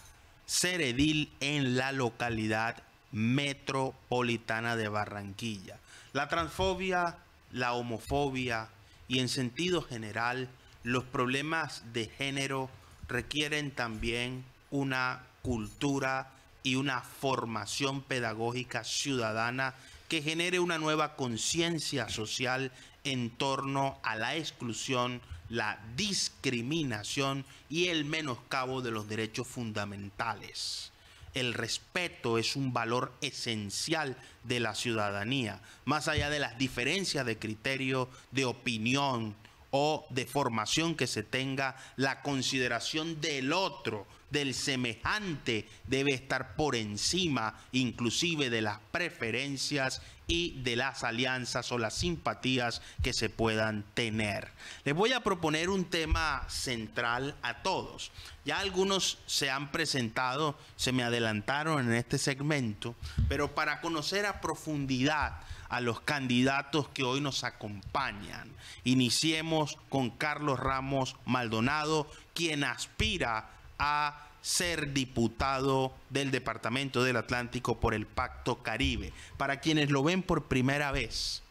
ser edil en la localidad metropolitana de Barranquilla. La transfobia, la homofobia y en sentido general los problemas de género requieren también una cultura y una formación pedagógica ciudadana que genere una nueva conciencia social en torno a la exclusión, la discriminación y el menoscabo de los derechos fundamentales. El respeto es un valor esencial de la ciudadanía, más allá de las diferencias de criterio, de opinión o de formación que se tenga. La consideración del otro del semejante debe estar por encima inclusive de las preferencias y de las alianzas o las simpatías que se puedan tener. Les voy a proponer un tema central a todos. Ya algunos se han presentado, se me adelantaron en este segmento, pero para conocer a profundidad a los candidatos que hoy nos acompañan, iniciemos con Carlos Ramos Maldonado, quien aspira a ser diputado del Departamento del Atlántico por el Pacto Caribe. Para quienes lo ven por primera vez,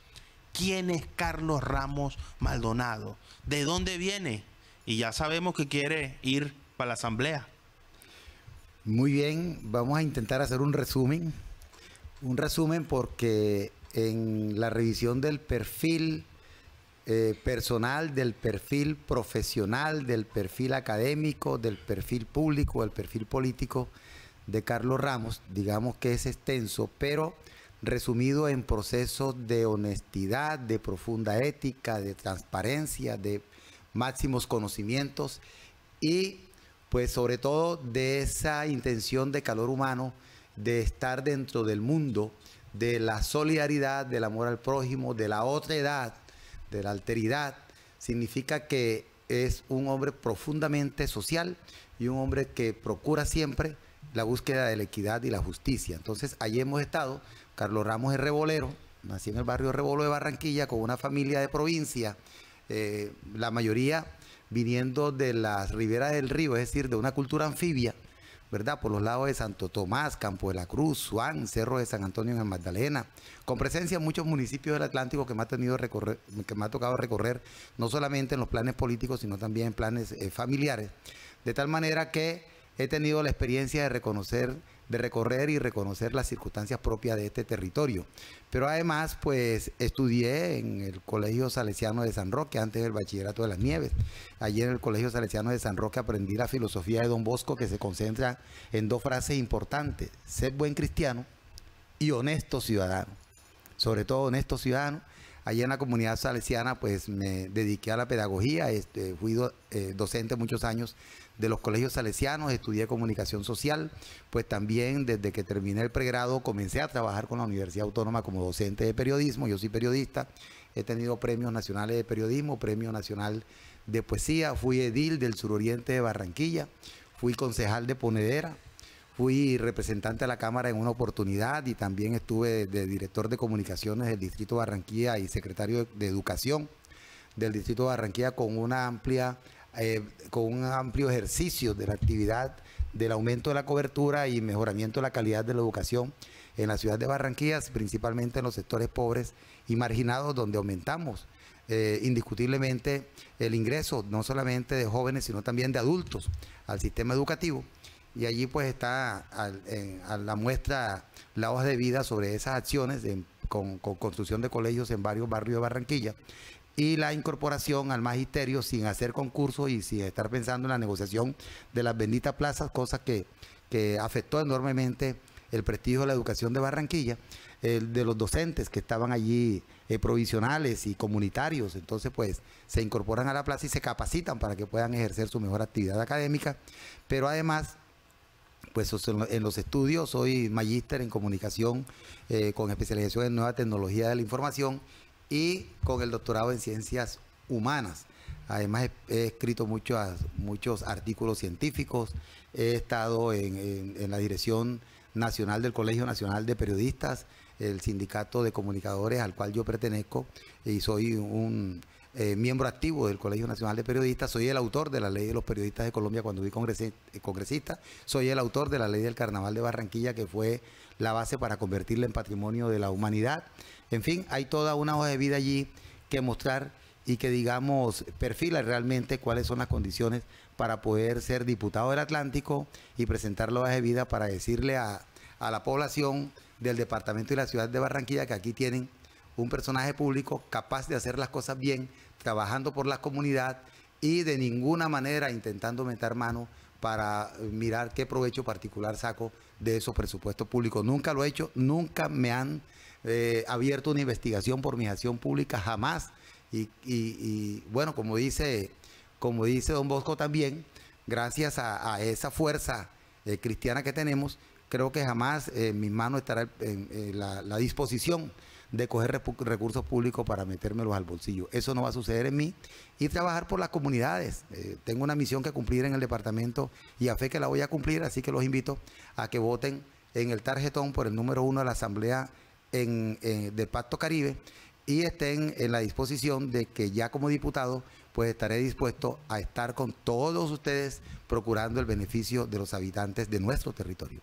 ¿quién es Carlos Ramos Maldonado? ¿De dónde viene? Y ya sabemos que quiere ir para la asamblea. Muy bien, vamos a intentar hacer un resumen porque en la revisión del perfil personal, del perfil profesional, del perfil académico, del perfil público, del perfil político de Carlos Ramos, digamos que es extenso, pero resumido en procesos de honestidad, de profunda ética, de transparencia, de máximos conocimientos y pues sobre todo de esa intención de calor humano de estar dentro del mundo de la solidaridad, del amor al prójimo, de la otredad, de la alteridad. Significa que es un hombre profundamente social y un hombre que procura siempre la búsqueda de la equidad y la justicia. Entonces, allí hemos estado. Carlos Ramos es rebolero, nací en el barrio Rebolo de Barranquilla con una familia de provincia, la mayoría viniendo de las riberas del río, es decir, de una cultura anfibia, ¿verdad? Por los lados de Santo Tomás, Campo de la Cruz, Suán, Cerro de San Antonio en el Magdalena, con presencia en muchos municipios del Atlántico que me ha tocado recorrer, no solamente en los planes políticos, sino también en planes familiares, de tal manera que he tenido la experiencia de recorrer y reconocer las circunstancias propias de este territorio. Pero además, pues, estudié en el Colegio Salesiano de San Roque, antes del Bachillerato de las Nieves. Allí en el Colegio Salesiano de San Roque aprendí la filosofía de Don Bosco, que se concentra en dos frases importantes: ser buen cristiano y honesto ciudadano. Sobre todo honesto ciudadano. Allí en la comunidad salesiana, pues, me dediqué a la pedagogía, fui docente muchos años de los colegios salesianos, estudié comunicación social, pues también desde que terminé el pregrado comencé a trabajar con la Universidad Autónoma como docente de periodismo. Yo soy periodista, he tenido premios nacionales de periodismo, premio nacional de poesía, fui edil del suroriente de Barranquilla, fui concejal de Ponedera, fui representante de la Cámara en una oportunidad y también estuve de director de comunicaciones del Distrito de Barranquilla y secretario de Educación del Distrito de Barranquilla con un amplio ejercicio de la actividad del aumento de la cobertura y mejoramiento de la calidad de la educación en la ciudad de Barranquilla, principalmente en los sectores pobres y marginados, donde aumentamos indiscutiblemente el ingreso no solamente de jóvenes, sino también de adultos al sistema educativo. Y allí pues está a la muestra la hoja de vida sobre esas acciones con construcción de colegios en varios barrios de Barranquilla y la incorporación al magisterio sin hacer concursos y sin estar pensando en la negociación de las benditas plazas, cosa que afectó enormemente el prestigio de la educación de Barranquilla, de los docentes que estaban allí provisionales y comunitarios. Entonces pues se incorporan a la plaza y se capacitan para que puedan ejercer su mejor actividad académica, pero además pues en los estudios soy magíster en comunicación con especialización en nueva tecnología de la información y con el doctorado en ciencias humanas. Además he escrito muchos artículos científicos, he estado en la dirección nacional del Colegio Nacional de Periodistas, el sindicato de comunicadores al cual yo pertenezco y soy un miembro activo del Colegio Nacional de Periodistas. Soy el autor de la Ley de los Periodistas de Colombia cuando fui congresista. Soy el autor de la Ley del Carnaval de Barranquilla, que fue la base para convertirla en patrimonio de la humanidad. En fin, hay toda una hoja de vida allí que mostrar y que, digamos, perfila realmente cuáles son las condiciones para poder ser diputado del Atlántico y presentar la hoja de vida para decirle a la población del departamento y la ciudad de Barranquilla que aquí tienen un personaje público capaz de hacer las cosas bien, trabajando por la comunidad y de ninguna manera intentando meter mano para mirar qué provecho particular saco de esos presupuestos públicos. Nunca lo he hecho, nunca me han abierto una investigación por mi acción pública, jamás. Y bueno, como dice Don Bosco también, gracias a esa fuerza cristiana que tenemos, creo que jamás en mis manos estará la disposición de coger recursos públicos para metérmelos al bolsillo. Eso no va a suceder en mí, y trabajar por las comunidades. Tengo una misión que cumplir en el departamento y a fe que la voy a cumplir, así que los invito a que voten en el tarjetón por el número 1 de la Asamblea del Pacto Caribe, y estén en la disposición de que ya como diputado pues estaré dispuesto a estar con todos ustedes procurando el beneficio de los habitantes de nuestro territorio.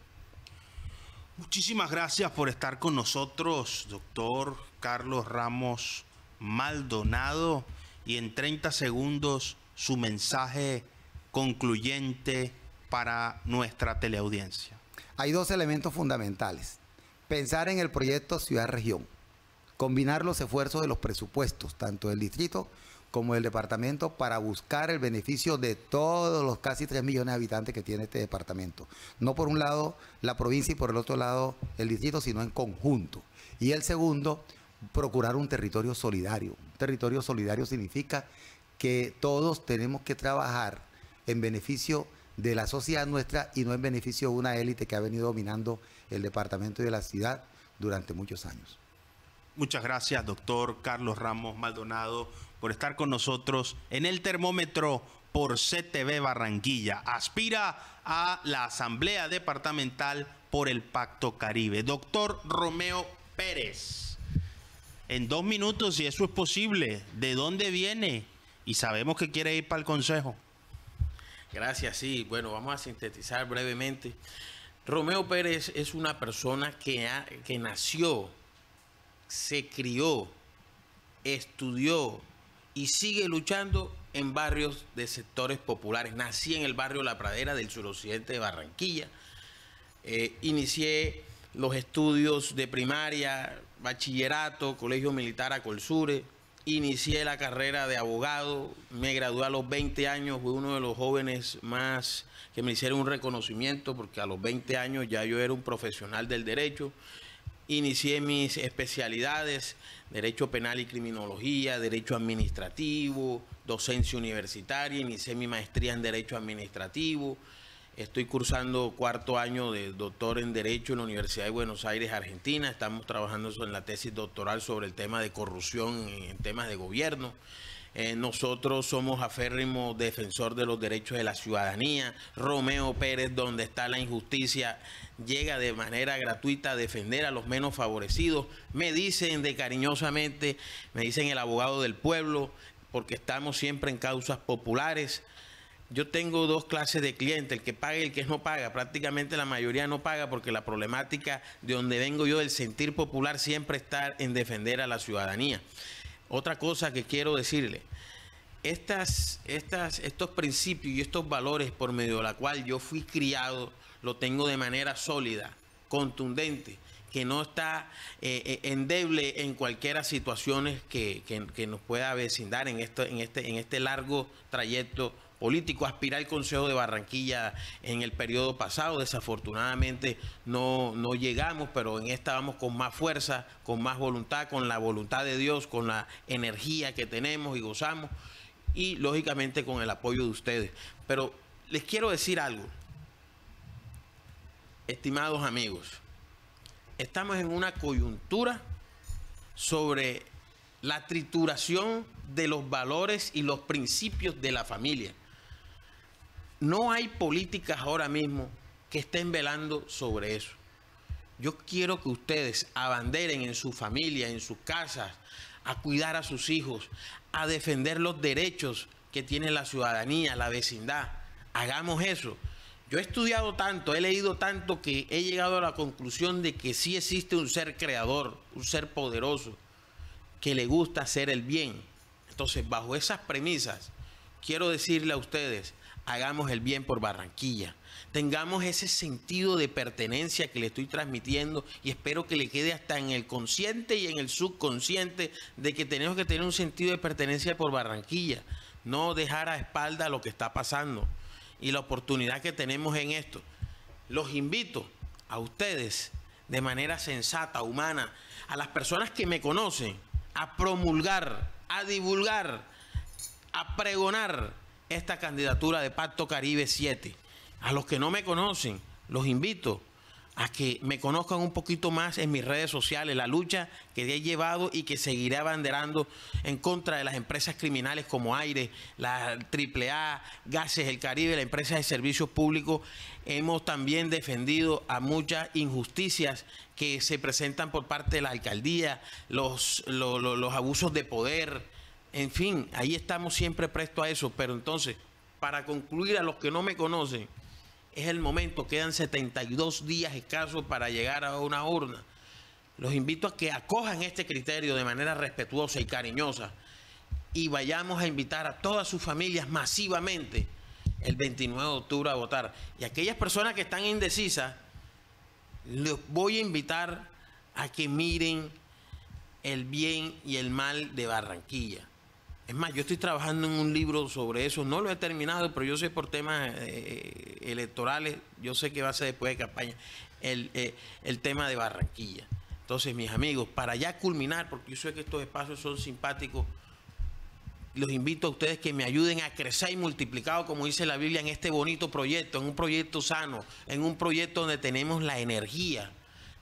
Muchísimas gracias por estar con nosotros, doctor Carlos Ramos Maldonado, y en 30 segundos su mensaje concluyente para nuestra teleaudiencia. Hay dos elementos fundamentales: pensar en el proyecto ciudad-región, combinar los esfuerzos de los presupuestos, tanto del distrito como del departamento, para buscar el beneficio de todos los casi 3 millones de habitantes que tiene este departamento. No por un lado la provincia y por el otro lado el distrito, sino en conjunto. Y el segundo, procurar un territorio solidario. Un territorio solidario significa que todos tenemos que trabajar en beneficio de la sociedad nuestra y no en beneficio de una élite que ha venido dominando el departamento y de la ciudad durante muchos años. Muchas gracias, doctor Carlos Ramos Maldonado, por estar con nosotros en el termómetro por CTV Barranquilla. Aspira a la Asamblea Departamental por el Pacto Caribe. Doctor Romeo Pérez, en 2 minutos, si eso es posible, ¿de dónde viene? Y sabemos que quiere ir para el Consejo. Gracias, sí. Bueno, vamos a sintetizar brevemente. Romeo Pérez es una persona que nació, se crió, estudió y sigue luchando en barrios de sectores populares. Nací en el barrio La Pradera del suroccidente de Barranquilla. Inicié los estudios de primaria, bachillerato, Colegio Militar Acolsure. Inicié la carrera de abogado, me gradué a los 20 años, fui uno de los jóvenes más que me hicieron un reconocimiento, porque a los 20 años ya yo era un profesional del derecho. Inicié mis especialidades, Derecho Penal y Criminología, Derecho Administrativo, Docencia Universitaria, inicié mi maestría en Derecho Administrativo. Estoy cursando 4º año de doctor en Derecho en la Universidad de Buenos Aires, Argentina. Estamos trabajando en la tesis doctoral sobre el tema de corrupción en temas de gobierno. Nosotros somos aférrimos defensor de los derechos de la ciudadanía. Romeo Pérez, donde está la injusticia, llega de manera gratuita a defender a los menos favorecidos. Me dicen cariñosamente, me dicen el abogado del pueblo, porque estamos siempre en causas populares. Yo tengo 2 clases de clientes, el que paga y el que no paga. Prácticamente la mayoría no paga, porque la problemática de donde vengo yo, del sentir popular, siempre está en defender a la ciudadanía. Otra cosa que quiero decirle: estos principios y estos valores por medio de la cual yo fui criado, lo tengo de manera sólida, contundente, que no está endeble en cualquiera situaciones que nos pueda avecindar en este largo trayecto político. Aspiré al Consejo de Barranquilla en el periodo pasado, desafortunadamente no llegamos, pero en esta vamos con más fuerza, con más voluntad, con la voluntad de Dios, con la energía que tenemos y gozamos, y lógicamente con el apoyo de ustedes. Pero les quiero decir algo, estimados amigos, estamos en una coyuntura sobre la trituración de los valores y los principios de la familia. No hay políticas ahora mismo que estén velando sobre eso. Yo quiero que ustedes abanderen en su familia, en sus casas, a cuidar a sus hijos, a defender los derechos que tiene la ciudadanía, la vecindad. Hagamos eso. Yo he estudiado tanto, he leído tanto, que he llegado a la conclusión de que sí existe un ser creador, un ser poderoso, que le gusta hacer el bien. Entonces, bajo esas premisas, quiero decirle a ustedes: hagamos el bien por Barranquilla. Tengamos ese sentido de pertenencia que le estoy transmitiendo, y espero que le quede hasta en el consciente y en el subconsciente, de que tenemos que tener un sentido de pertenencia por Barranquilla. No dejar a espalda lo que está pasando y la oportunidad que tenemos en esto. Los invito a ustedes, de manera sensata, humana, a las personas que me conocen, a promulgar, a divulgar, a pregonar esta candidatura de Pacto Caribe 7. A los que no me conocen, los invito a que me conozcan un poquito más en mis redes sociales, la lucha que he llevado y que seguiré abanderando en contra de las empresas criminales como Aire, la AAA, Gases del Caribe, la empresa de servicios públicos. Hemos también defendido a muchas injusticias que se presentan por parte de la alcaldía, los abusos de poder, en fin, ahí estamos siempre prestos a eso. Pero entonces, para concluir, a los que no me conocen, es el momento, quedan 72 días escasos para llegar a una urna. Los invito a que acojan este criterio de manera respetuosa y cariñosa y vayamos a invitar a todas sus familias masivamente el 29 de octubre a votar. Y aquellas personas que están indecisas, les voy a invitar a que miren el bien y el mal de Barranquilla. Es más, yo estoy trabajando en un libro sobre eso, no lo he terminado, pero yo sé por temas electorales, yo sé que va a ser después de campaña, el tema de Barranquilla. Entonces, mis amigos, para ya culminar, porque yo sé que estos espacios son simpáticos, los invito a ustedes que me ayuden a crecer y multiplicado, como dice la Biblia, en este bonito proyecto, en un proyecto sano, en un proyecto donde tenemos la energía,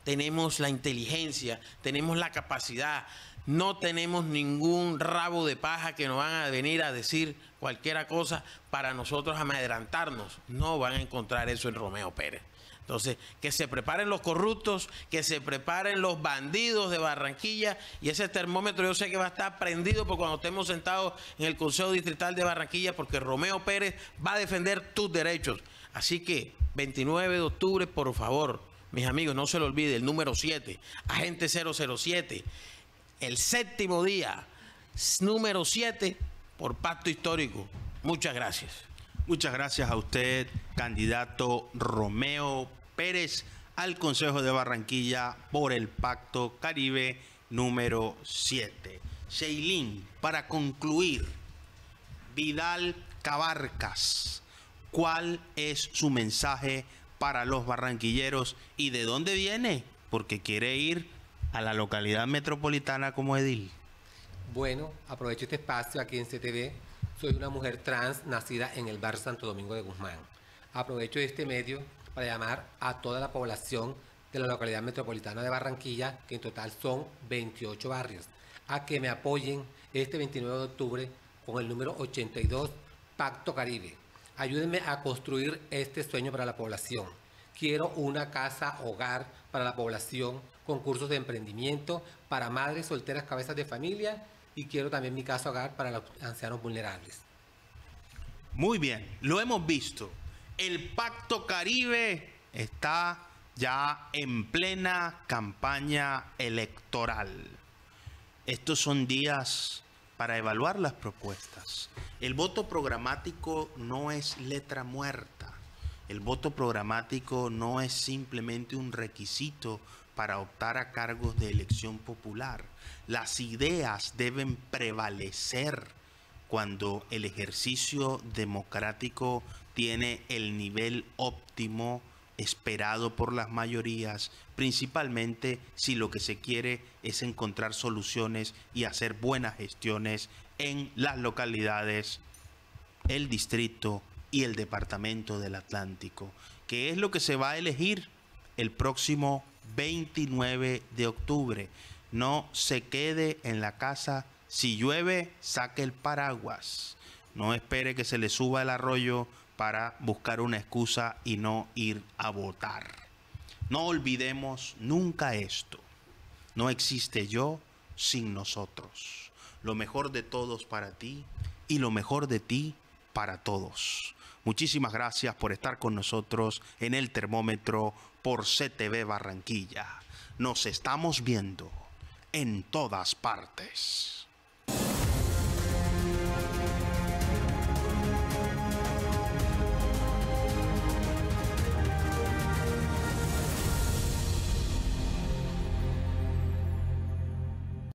tenemos la inteligencia, tenemos la capacidad. No tenemos ningún rabo de paja que nos van a venir a decir cualquier cosa para nosotros amedrentarnos. No van a encontrar eso en Romeo Pérez. Entonces, que se preparen los corruptos, que se preparen los bandidos de Barranquilla, y ese termómetro yo sé que va a estar prendido por cuando estemos sentados en el Consejo Distrital de Barranquilla, porque Romeo Pérez va a defender tus derechos. Así que, 29 de octubre, por favor, mis amigos, no se lo olvide, el número 7, agente 007. El séptimo día, número 7, por pacto histórico. Muchas gracias. Muchas gracias a usted, candidato Romeo Pérez, al Consejo de Barranquilla por el Pacto Caribe número 7. Sheilín, para concluir, Vidal Cabarcas, ¿cuál es su mensaje para los barranquilleros y de dónde viene? Porque quiere ir a la localidad metropolitana como edil. Bueno, aprovecho este espacio aquí en CTV. Soy una mujer trans nacida en el barrio Santo Domingo de Guzmán. Aprovecho este medio para llamar a toda la población de la localidad metropolitana de Barranquilla, que en total son 28 barrios, a que me apoyen este 29 de octubre con el número 82, Pacto Caribe. Ayúdenme a construir este sueño para la población. Quiero una casa hogar para la población, concursos de emprendimiento para madres solteras, cabezas de familia, y quiero también mi casa hogar para los ancianos vulnerables. Muy bien, lo hemos visto. El Pacto Caribe está ya en plena campaña electoral. Estos son días para evaluar las propuestas. El voto programático no es letra muerta. El voto programático no es simplemente un requisito para optar a cargos de elección popular. Las ideas deben prevalecer cuando el ejercicio democrático tiene el nivel óptimo esperado por las mayorías, principalmente si lo que se quiere es encontrar soluciones y hacer buenas gestiones en las localidades, el distrito y el departamento del Atlántico, que es lo que se va a elegir el próximo 29 de octubre. No se quede en la casa. Si llueve, saque el paraguas. No espere que se le suba el arroyo para buscar una excusa y no ir a votar. No olvidemos nunca esto. No existe yo sin nosotros. Lo mejor de todos para ti y lo mejor de ti para todos. Muchísimas gracias por estar con nosotros en el termómetro por CTV Barranquilla. Nos estamos viendo en todas partes.